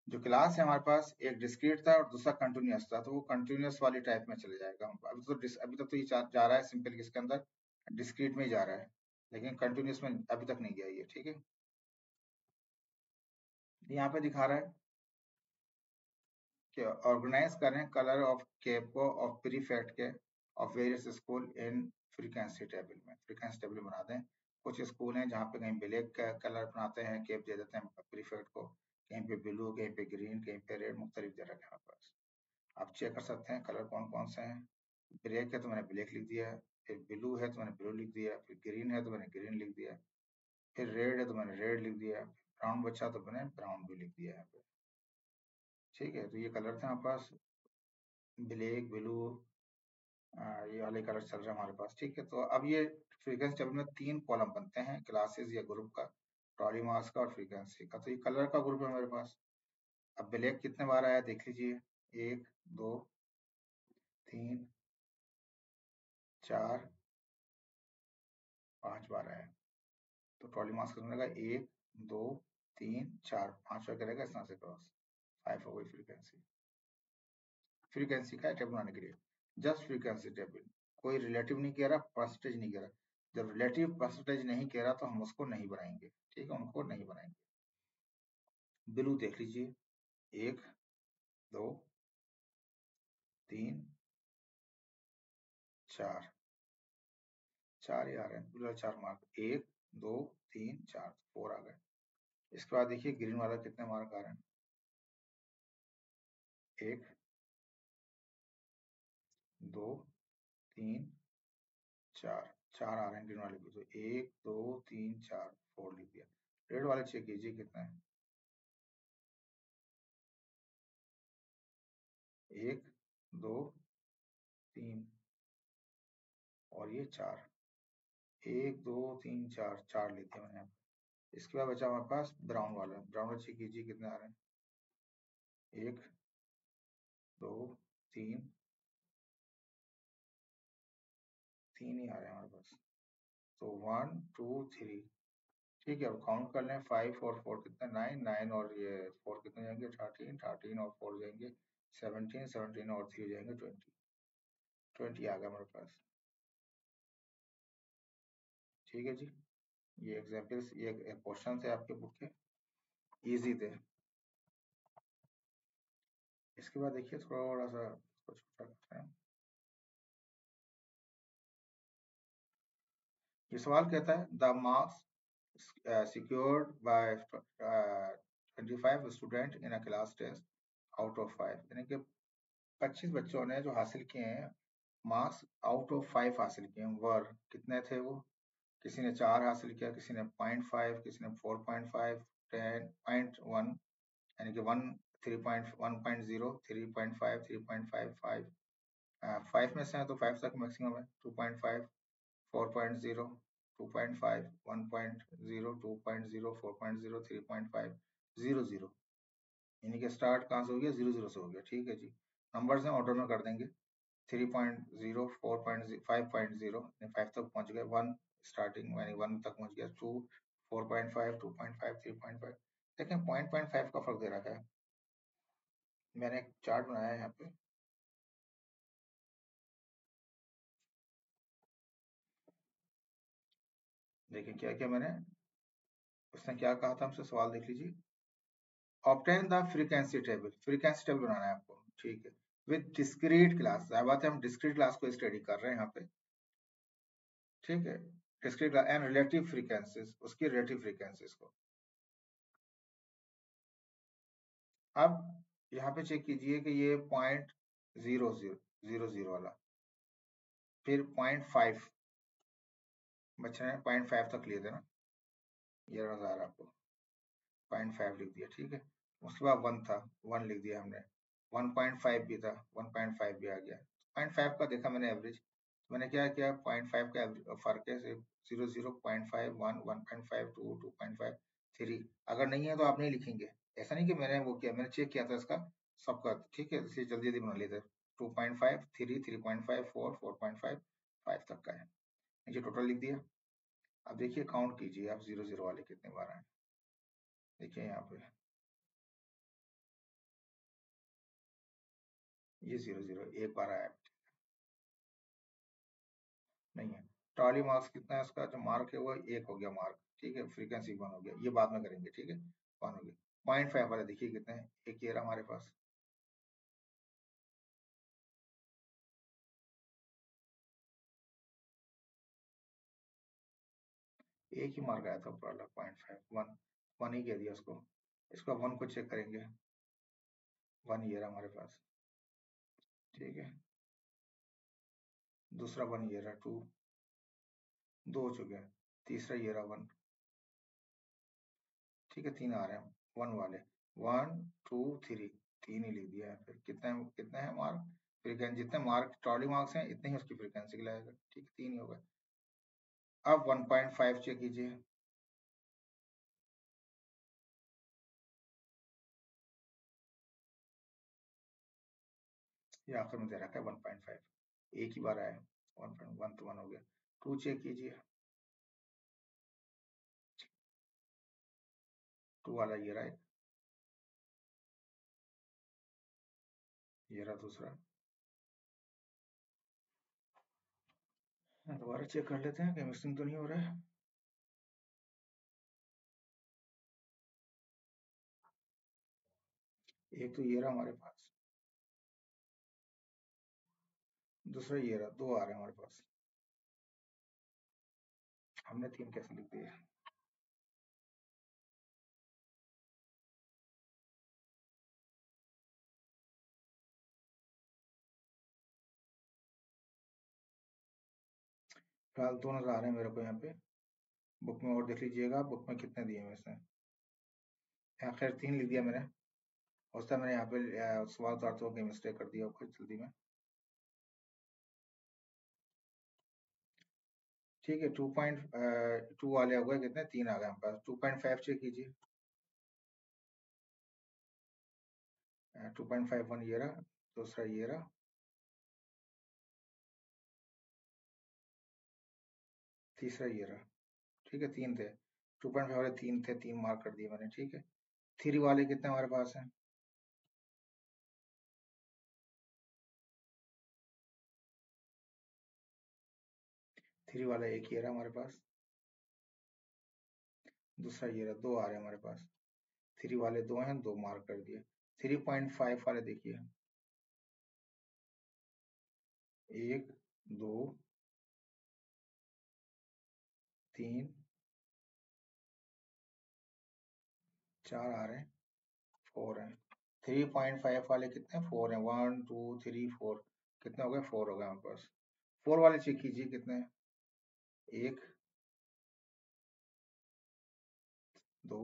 जो क्लास है हमारे पास, एक डिस्क्रीट था और दूसरा कंटिन्यूअस था, तो वो कंटिन्यूअस वाली टाइप में चले जाएगा। अभी तक तो ये जा रहा है सिंपल किसके अंदर, डिस्क्रीट में ही जा रहा है, लेकिन कंटिन्यूअस में अभी तक नहीं गया ये। ठीक है, यहाँ पे दिखा रहा है कि ऑर्गेनाइज करें कलर ऑफ केप को ऑफ प्रीफेक्ट के of various school in frequency table में। फ्रीक्वेंसी टेबल बना दें। कुछ स्कूल हैं जहाँ पे कहीं ब्लैक कलर बनाते हैं, केप दे देते हैं प्रीफेक्ट को, कहीं पे ब्लू, कहीं पे ग्रीन, कहीं पे रेड, मुख्तलिफ दे रखे हैं हमारे पास। आप चेक कर सकते हैं कलर कौन कौन से हैं। ब्लैक है तो मैंने ब्लैक लिख दिया, फिर ब्लू है तो मैंने ब्लू लिख दिया, फिर ग्रीन है तो मैंने ग्रीन लिख दिया, फिर रेड है तो मैंने रेड लिख दिया, ब्राउन बचा तो मैंने ब्राउन भी लिख दिया यहाँ पे। ठीक है, तो ये कलर थे हमारे पास, ब्लैक, ब्लू, ये वाले कलर चल रहे हैं हमारे पास। ठीक है, तो अब ये फ्रीक्वेंसी टेबल में 3 कॉलम बनते हैं, क्लासेस या ग्रुप का, ट्रॉली मास का और फ्रीक्वेंसी का। तो ये कलर का ग्रुप है मेरे पास। अब ब्लैक कितने बार आया देख लीजिए, 1 2 3 4 5 बार आया। तो ट्रॉली मास कितना रहेगा, 1 2 3 4 5 बार करेगा इस तरह से क्रॉस, 5 हो गई फ्रीक्वेंसी। फ्रीक्वेंसी का टेबल बनाने के लिए जस्ट फ्रीक्वेंसी टेबल, कोई रिलेटिव नहीं कह रहा, परसेंटेज नहीं कह रहा। जब रिलेटिव परसेंटेज नहीं कह रहा तो हम उसको नहीं बनाएंगे। ठीक है, उनको नहीं बनाएंगे। ब्लू देख लीजिए, 1 2 3 4 4 ही आ रहे हैं, ब्लू 4 मार्क, 1 2 3 4 4 आ गए। इसके बाद देखिए ग्रीन वाला कितने मार्क आ रहे हैं, 1 2 3 4 4 आ रहे हैं ग्रीन वाले भी। तो 1 2 3 4 4 लिख दिया। रेड वाले चेक कीजिए कितना है, 1 2 3 और ये 4, 1 2 3 4 4 लिख दिया मैंने यहाँ पे। इसके बाद बचा हमारे पास ब्राउन वाला। ब्राउन वाला चेक कीजिए कितने आ रहे हैं, 1 2 3 3 ही आ रहे हैं हमारे पास। तो 1 2 3। ठीक है, अब काउंट कर लें, 5 और 4 कितने, 9 9 और ये 4 कितने जाएंगे, 13 13 और 4 जाएंगे 17 17 और 3 जाएंगे 20 20 आ गया हमारे पास। ठीक है जी, ये एग्जाम्पल्स, ये क्वेश्चन थे आपके बुक के, इजी थे। इसके बाद देखिए थोड़ा सा इसको छोटा करते हैं। ये सवाल कहता है the marks secured by 25 student in a class test out of 5, यानी कि 25 बच्चों ने जो हासिल किए हैं मार्क्स आउट ऑफ 5 हासिल किए हैं, वर कितने थे वो, किसी ने 4 हासिल किया, किसी ने 0.5, किसी ने 4.5, 10 0.1, यानी कि 1 3.1.0 3.5 3.55, 5 में से है तो 5 तक मैक्सिमम है, 2.5 4.0 2.5 1.0 2.0 4.0 3.5 00, यानी कि स्टार्ट कहाँ से हो गया, 00 से हो गया। ठीक है जी, नंबर्स हैं ऑर्डर में कर देंगे, 3.0 4.0 5.0 5 तक पहुंच गए, 1 स्टार्टिंग यानी 1 तक पहुंच गया, 2 4.5 2.5 3.5। देखें 0.5 का फर्क दे रखा है। मैंने एक चार्ट बनाया है यहाँ पे, देखिए क्या क्या मैंने, उसने क्या कहा था हमसे, सवाल देख लीजिए। Obtain the frequency table, frequency table बनाना है आपको। ठीक है, विद डिस्क्रीट क्लास, जाहिर बात है हम डिस्क्रीट क्लास को स्टडी कर रहे हैं यहाँ पे। ठीक है, discrete class and relative frequencies, उसकी रिलेटिव फ्रीक्वेंसीज को। अब यहाँ पे चेक कीजिए कि ये 0.00 वाला, फिर 0.5 बच रहे हैं, 0.5 तक लिए थे ना, ये नजर आ रहा है आपको, 0.5 लिख दिया। ठीक है, उसके बाद 1 था, 1 लिख दिया हमने, 1.5 भी था, 1.5 भी आ गया। 0.5 का देखा मैंने एवरेज, तो मैंने क्या किया, 0.5 का फर्क है, 0 0 0.5 1 1.5 2 2.5 3। अगर नहीं है तो आप नहीं लिखेंगे, ऐसा नहीं कि मैंने वो किया, मैंने चेक किया था इसका सबका। ठीक है, इसलिए जल्दी जल्दी बना लेते। 2.5, 3, 3.5, 4, 4.5, 5 तक का है। नीचे टोटल लिख दिया। अब देखिए काउंट कीजिए आप, 0 0 वाले कितने बार आए। देखिए यहाँ पे ये 0 0 एक बार आया नहीं है। ट्रॉली मार्क्स कितना है उसका, जो मार्क है वो एक हो गया मार्क, ठीक है। फ्रीक्वेंसी 1 हो गया, ये बाद में करेंगे, ठीक है। 1 हो गया। 0.5 वाला देखिए कितने हैं, एक ये रहा हमारे पास। एक ही मार्क आया था ऊपर वाला, 0.5, 1, 1 ही कह दिया उसको। इसको 1 को चेक करेंगे, 1 ये रहा हमारे पास, ठीक है। दूसरा 1 ये रहा, 2, 2 हो चुके हैं। तीसरा ये रहा 1, ठीक है। 3 आ रहे हैं 1 वाले, 1 2 3, 3 ही लिख दिया है। फिर कितने हैं मार्क, फ्रीक्वेंसी जितने मार्क ट्रॉली मार्क्स हैं इतने ही उसकी फ्रीक्वेंसी के लाएगा, ठीक है। 3 ही हो गए। अब 1.5 चेक कीजिए। ये आखिर में दे रखा है 1.5, एक ही बार आया। 1.1 तो 1 हो गया। 2 चेक कीजिए। 2 वाला ये रहा, ये रहा दूसरा। दोबारा चेक कर लेते हैं कि मिसिंग तो नहीं हो रहा है। एक तो ये रहा हमारे पास, दूसरा ये रहा, 2 आ रहे हैं हमारे पास। हमने 3 कैसे लिख दिए। फिलहाल 2 नजर आ रहे हैं मेरे को यहाँ पे। बुक में और देख लीजिएगा, बुक में कितने दिए हैं इसने। यहाँ खैर 3 लिख दिया मैंने। हो सकता है मैंने यहाँ पे सवाल उतारते हुए मिस्टेक कर दिया कुछ जल्दी में, ठीक है। 2.2 वाले हो गए कितने, 3 आ गए हमारे पास। 2.5 चेक कीजिए। 2.51 ये रहा, दूसरा ये रहा, तीसरा ये रहा, ठीक है। 3 थे, 2.5 वाले 3 थे, 3 मार्क कर दिए मैंने, ठीक है। 3 वाले कितने हमारे पास हैं, 3 वाला एक ये रहा हमारे पास, दूसरा ये रहा, 2 आ रहे हैं हमारे पास। 3 वाले 2 हैं, 2 मार्क कर दिए। 3.5 वाले देखिए, 1 2 3 4 आ रहे हैं, 4 हैं। 3.5 वाले कितने, 4 हैं, 1 2 3 4, कितने हो गए, 4 हो गए हमारे पास। 4 वाले चेक कीजिए कितने हैं, 1 2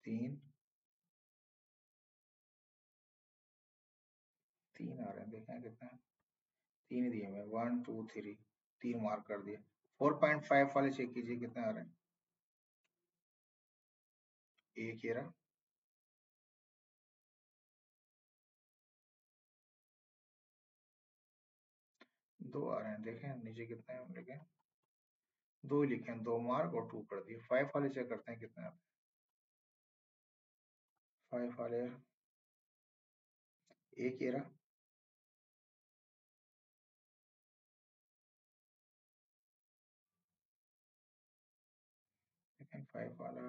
3, 3 आ रहे हैं, देखें कितने हैं। 3 दिए हुए, 1 2 3, 3 मार्क कर दिए। 4.5 वाले चेक कीजिए कितने आ रहे हैं, एक ये रहा, 2 आ रहे हैं, देखें नीचे कितने हैं लेके, 2 ही लिखे हैं, 2 मार्क और 2 कर दिए। 5 वाले चेक करते हैं कितने हैं। 5 वाले एक ये रहा, लेकिन 5 वाला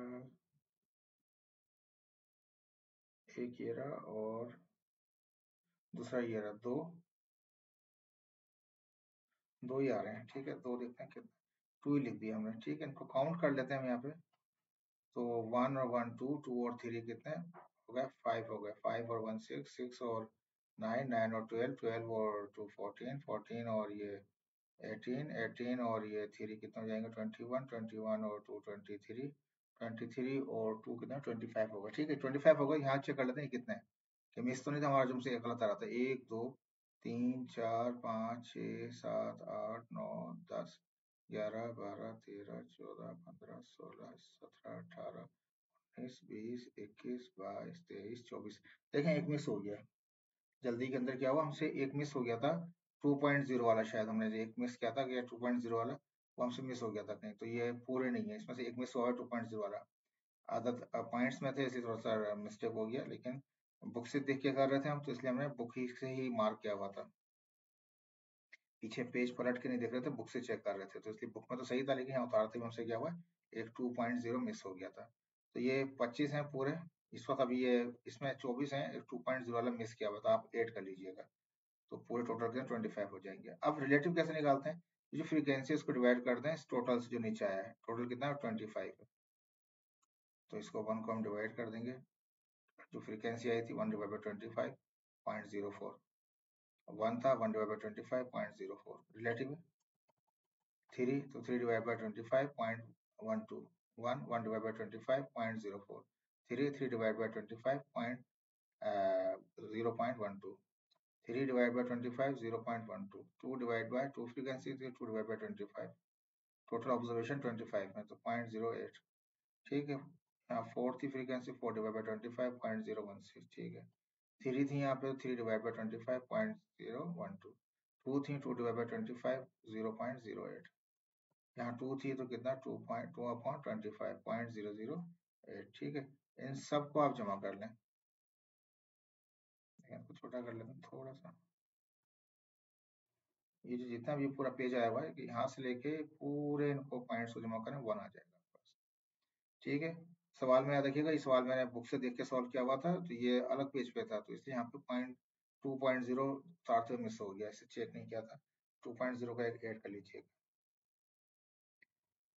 एक ये रहा, और दूसरा ये रहा, 2 2 ही आ रहे हैं, ठीक है। 2 देखते हैं कितने, 2 ही लिख दिया हमने, ठीक है। इनको काउंट कर लेते हैं हम यहाँ पे। तो 1 और 1 2, 2 और 3 कितने हो गए, 5 हो गए। 5 और 1 6, 6 और 9, 9 और 12, 12 और 2 14, 14 और ये 18, 18 और ये 3 कितने हो जाएंगे, 21, 21 और 2 23, 23 और 2 कितने 25 हो गए, ठीक है। 25 हो गए। यहाँ चेक कर लेते हैं कितने, कि मिस तो नहीं था हमारा, जो हमसे गलत आ रहा था। 1 2 3 4 5 6 7 8 9 10 11 12 13 14 15 16 17 18 19 20 21 22 23 24, देखें एक मिस हो गया। जल्दी के अंदर क्या हुआ, हमसे एक मिस हो गया था 2.0 वाला, शायद हमने जो एक मिस किया था कि 2.0 वाला वो हमसे मिस हो गया था कहीं, तो ये पूरे नहीं है, इसमें से एक मिस हुआ है 2.0 वाला। आदत पॉइंट्स में थे, इसलिए थोड़ा सा मिस्टेक हो गया, लेकिन बुक से देख के कर रहे थे हम, तो इसलिए हमने बुक ही से ही मार्क किया हुआ था। पीछे पेज पलट के नहीं देख रहे थे, बुक से चेक कर रहे थे, तो इसलिए बुक में तो सही था, लेकिन यहाँ उतारते हुए हमसे क्या हुआ, एक 2.0 मिस हो गया था। तो ये 25 हैं पूरे इस वक्त, अभी ये इसमें 24 हैं, एक 2.0 वाला मिस किया हुआ था, आप ऐड कर लीजिएगा, तो पूरे टोटल के 25 हो जाएंगे। अब रिलेटिव कैसे निकालते हैं, जो फ्रीक्वेंसी है उसको डिवाइड करते हैं टोटल से, जो नीचे आया है, टोटल कितना है 25 है, तो इसको 1 को हम डिवाइड कर देंगे, जो फ्रीक्वेंसी आई थी 1 डिवाइड बाई 25.04, 1 था 1 डिवाइड बाई 25.04, रिलेटिव 3, तो 3 divide by 25.12, 1 divide by 25.04, 3 divide by 25.0.12, 3 divide by 25 0.12, 2 divide by 2 frequency थी, 2 डिवाइड बाई 25, टोटल ऑब्जर्वेशन 25 में, तो 0.08, ठीक है। यहाँ 4 थी फ्रीक्वेंसी, 4 डिवाइड बाई 25.016, ठीक है। 3 थी यहाँ पे, 3 डिवाइड बाई 25.012, 2 थी, 2 डिवाइड बाई 25 0.08, यहाँ 2 थी तो कितना 2.2 अपॉन 25.008, ठीक है। इन सबको आप जमा कर लें, इनको छोटा कर लेते हैं थोड़ा सा, ये जो जितना भी पूरा पेज आया हुआ है, कि यहाँ से लेके पूरे इनको पॉइंट्स को जमा करें, 1 आ जाएगा बस, ठीक है। सवाल में याद रखिएगा, इस सवाल मैंने बुक से देख के सॉल्व किया हुआ था, तो ये अलग पेज पे था, तो इसलिए यहाँ पे 2.0 उतारते मिस हो गया, इसे चेक नहीं किया था, 2.0 का एक ऐड कर लीजिए।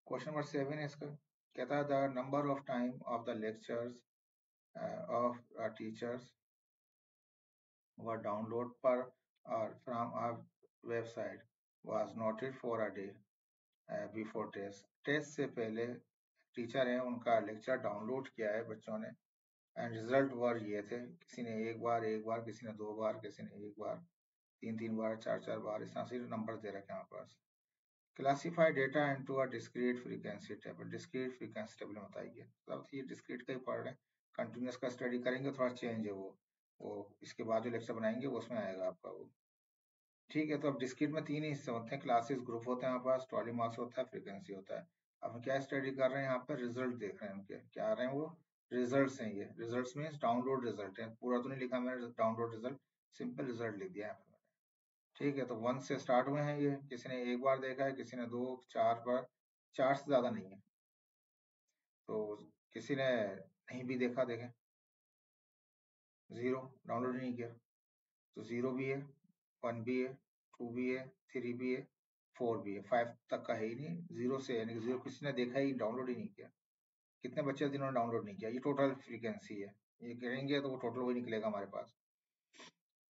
क्वेश्चन नंबर 7 है इसका, कहता है the number of time of the lectures of teachers were download per or from a website was noted for a day before test. Test से पहले टीचर हैं उनका लेक्चर डाउनलोड किया है बच्चों ने, एंड रिजल्ट वर ये थे, किसी ने एक बार, किसी ने 2 बार, किसी ने 1 बार, 3 बार, 4 बार, इस तरह से नंबर दे रखे हैं हमारे पास। Classify data into a discrete frequency table, discrete frequency table में बताइए, तो ये डिस्क्रीट का ही पढ़ रहे हैं, कंटिन्यूस का स्टडी करेंगे थोड़ा चेंज है वो इसके बाद जो लेक्चर बनाएंगे वो उसमें आएगा आपका वो, ठीक है। तो अब डिस्क्रीट में 3 ही हिस्से होते हैं, क्लासेस ग्रुप होते हैं हमारे पास, ट्रॉली मार्क्स होता है, फ्रीक्वेंसी होता है। अब हम क्या स्टडी कर रहे हैं, यहाँ पे रिजल्ट देख रहे हैं उनके, क्या आ रहे हैं वो रिजल्ट हैं, ये रिजल्ट मीन्स डाउनलोड रिजल्ट है, पूरा तो नहीं लिखा मैंने, डाउनलोड रिजल्ट, सिंपल रिजल्ट लिख दिया है, ठीक है। तो 1 से स्टार्ट हुए हैं ये, किसी ने 1 बार देखा है, किसी ने 2, 4 बार, 4 से ज्यादा नहीं है, तो किसी ने नहीं भी देखा, देखें 0 डाउनलोड नहीं किया, तो 0 भी है, 1 भी है, 2 भी है, 3 भी है, 4 भी है, 5 तक का है ही नहीं, 0 से यानी कि 0 किसी ने देखा ही, डाउनलोड ही नहीं किया। कितने बच्चे जिन्होंने डाउनलोड नहीं किया, ये टोटल फ्रीक्वेंसी है, ये करेंगे तो वो टोटल वही निकलेगा हमारे पास।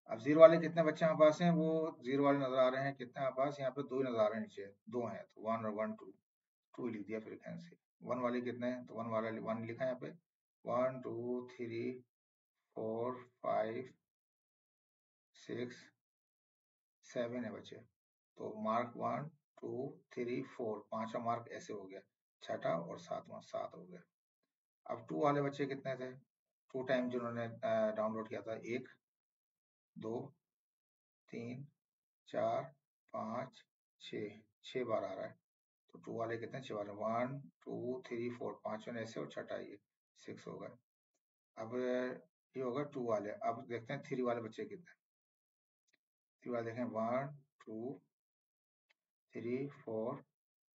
अब 0 वाले कितने बच्चे हमारे पास हैं, वो 0 वाले नजर आ रहे हैं, कितने हमारे पास यहाँ पे 2 नजर आ रहे हैं, नीचे 2 हैं, तो 1 और 1 2, 2 लिख दिया फ्रीक्वेंसी। 1 वाले कितने हैं, तो 1 वाला 1 लिखा है यहाँ पे, 1 2 3 4 5 6 7 है बच्चे, तो मार्क 1 2 3 4, पांचवा मार्क ऐसे हो गया, छठा और सातवां 7 हो गया। अब 2 वाले बच्चे कितने थे, 2 टाइम जिन्होंने डाउनलोड किया था, 1 2 3 4 5 6, 6 बार आ रहा है, तो 2 वाले कितने, 6 वाले 1 2 3 4, पांचवा ऐसे और छठा ये 6 हो गए। अब ये होगा 2 वाले, अब देखते हैं 3 वाले बच्चे कितने, 3 वाले देखें 1 2 3 4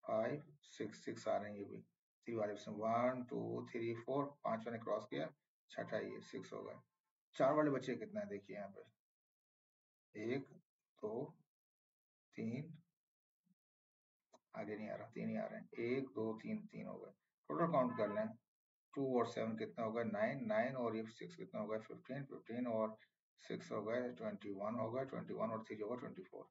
5 6, 6 आ रहे हैं ये भी, 3 वाले बच्चे 1 2 3 4, पांचवा ने क्रॉस किया, छठा ये 6 हो गए। 4 वाले बच्चे कितने हैं, देखिए यहाँ पे 1 2 3, आगे नहीं आ रहा, 3 ही आ रहे हैं, 1 2 3, 3 हो गए, टोटल काउंट कर लें, 2 और 7 कितना होगा, 9 9 और ये 6 कितना होगा, 15 15 और 6 हो गए 21 होगा, 21 और 3 होगा 24,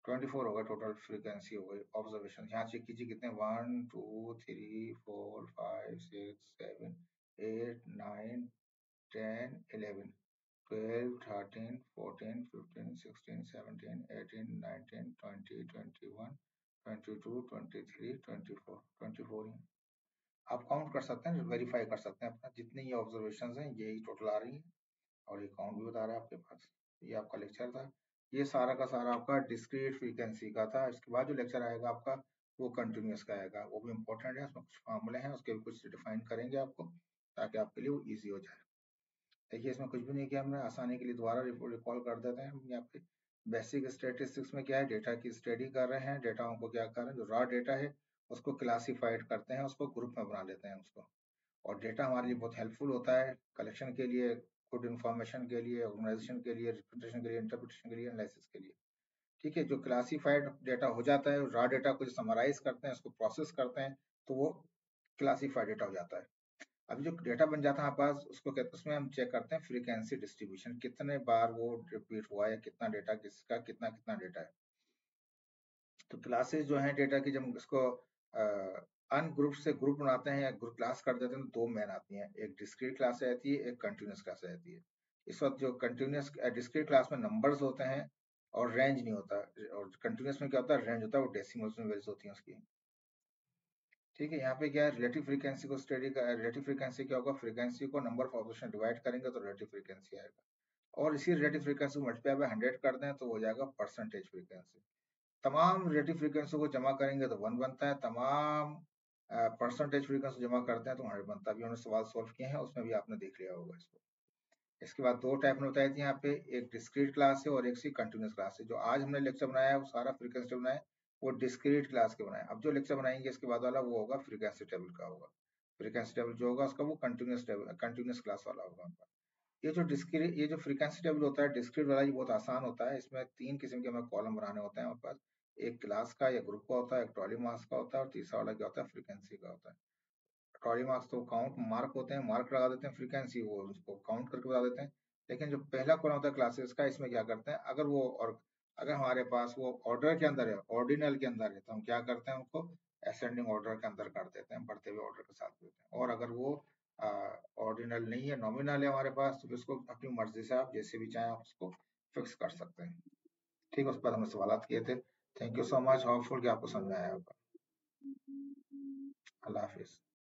24 होगा टोटल फ्रीक्वेंसी हो गई। ऑब्जर्वेशन यहाँ चेक कीजिए कितने, 1 2 3 4 5 6 7 8 9 10 11 12 13 14 15 16 17 18 19 20 21 22 23 24, 24 ही आप काउंट कर सकते हैं, वेरीफाई कर सकते हैं अपना, जितनी ये ऑब्जर्वेशन हैं यही टोटल आ रही है, और ये काउंट भी बता रहा है आपके पास। ये आपका लेक्चर था। ये सारा का सारा आपका डिस्क्रीट फ्रीक्वेंसी का था। इसके बाद जो लेक्चर आएगा आपका वो कंटिन्यूस का आएगा, वो भी इम्पोर्टेंट है, उसमें कुछ फॉर्मूले हैं, उसके भी कुछ डिफाइन करेंगे आपको ताकि आपके लिए वो ईजी हो जाए। देखिए इसमें कुछ भी नहीं किया हमने, आसानी के लिए दोबारा रिकॉल कर देते हैं। हम यहाँ पे बेसिक स्टेटिस्टिक्स में क्या है, डेटा की स्टडी कर रहे हैं, डेटाओं को क्या कर रहे हैं, जो रॉ डेटा है उसको क्लासीफाइड करते हैं, उसको ग्रुप में बना लेते हैं उसको। और डेटा हमारे लिए बहुत हेल्पफुल होता है कलेक्शन के लिए, गुड इन्फॉर्मेशन के लिए, ऑर्गेनाइजेशन के लिए, रिप्रेजेंटेशन के लिए, इंटरप्रिटेशन के लिए, एनालिसिस के लिए। ठीक है, जो क्लासिफाइड डेटा हो जाता है, रॉ डेटा को जो समराइज करते हैं, उसको प्रोसेस करते हैं, तो वो क्लासिफाइड डेटा हो जाता है। अभी जो डेटा बन जाता है हमारे पास, उसको कहते, उसमें हम चेक करते हैं फ्रीक्वेंसी डिस्ट्रीब्यूशन, कितने बार वो रिपीट हुआ है, कितना डेटा किसका कितना कितना डेटा है। तो क्लासेस जो हैं डेटा की, जब इसको अन ग्रुप से ग्रुप बनाते हैं या ग्रुप क्लास कर देते हैं, तो दो मेन आती हैं, एक डिस्क्रीट क्लास रहती है, एक कंटिन्यूस क्लास रहती है। इस वक्त जो कंटिन्यूस डिस्क्रीट क्लास में नंबर्स होते हैं और रेंज नहीं होता, और कंटिन्यूस में क्या होता है, रेंज होता है, वो डेसिमल्स में वैल्यूज होती हैं उसकी। ठीक है, यहाँ पे क्या है, रिलेटिव फ्रीक्वेंसी को स्टडी का, रिलेटिव फ्रीक्वेंसी क्या होगा, फ्रीक्वेंसी को नंबर ऑफ ऑपरेशन डिवाइड करेंगे तो रिलेटिव फ्रीक्वेंसी आएगा, और इसी रिलेटिव फ्रीक्वेंसी को मल्टीप्लाई बाय 100 कर दें तो हो जाएगा परसेंटेज फ्रीक्वेंसी। तमाम रिलेटिव फ्रीक्वेंसी को जमा करेंगे तो 1 बनता है, तमाम परसेंटेज फ्रीक्वेंसी जमा करते हैं तो 100 बनता है। अभी हमने सवाल सॉल्व किए हैं, उसमें भी आपने देख लिया होगा इसको। इसके बाद दो टाइप में बताई थी यहाँ पे, एक डिस्क्रीट क्लास है और एक सी कंटिन्यूस क्लास है। जो आज हमने लेक्चर बनाया है वो सारा फ्रीक्वेंसी टेबल बनाया है, वो डिस्क्रीट क्लास के बनाए। अब जो लेक्चर बनाएंगे इसके बाद वाला वो होगा फ्रीक्वेंसी टेबल का होगा। फ्रीक्वेंसी टेबल जो होगा उसका वो कंटिन्यूस टेबल, कंटिन्यूस क्लास वाला होगा। ये जो फ्रीक्वेंसी टेबल होता है डिस्क्रीट वाला, ये बहुत आसान होता है। इसमें 3 किस्म के हमें कॉलम बनाने होते हैं हमारे पास, एक क्लास का या ग्रुप का होता है, एक ट्रॉली मार्क्स का होता है, और तीसरा वाला क्या होता है, फ्रीक्वेंसी का होता है। ट्रॉली मार्क्स तो काउंट मार्क होते हैं, मार्क लगा देते हैं, फ्रीक्वेंसी वो उसको काउंट करके बता देते हैं। लेकिन जो पहला कॉलम होता है क्लासेस का, इसमें क्या करते हैं, अगर वो, और अगर हमारे पास वो ऑर्डर के अंदर है, ऑर्डिनल के अंदर है, तो हम क्या करते हैं, उनको असेंडिंग ऑर्डर के अंदर कर देते हैं, बढ़ते हुए ऑर्डर के साथ देते हैं। और अगर वो ऑर्डिनल नहीं है, नॉमिनल है हमारे पास, तो उसको अपनी मर्जी से आप जैसे भी चाहें आप उसको फिक्स कर सकते हैं। ठीक है, उस पर हमने सवाल किए थे। Thank you so much, hopeful कि आपको समझ में आया होगा। अल्लाह हाफिज।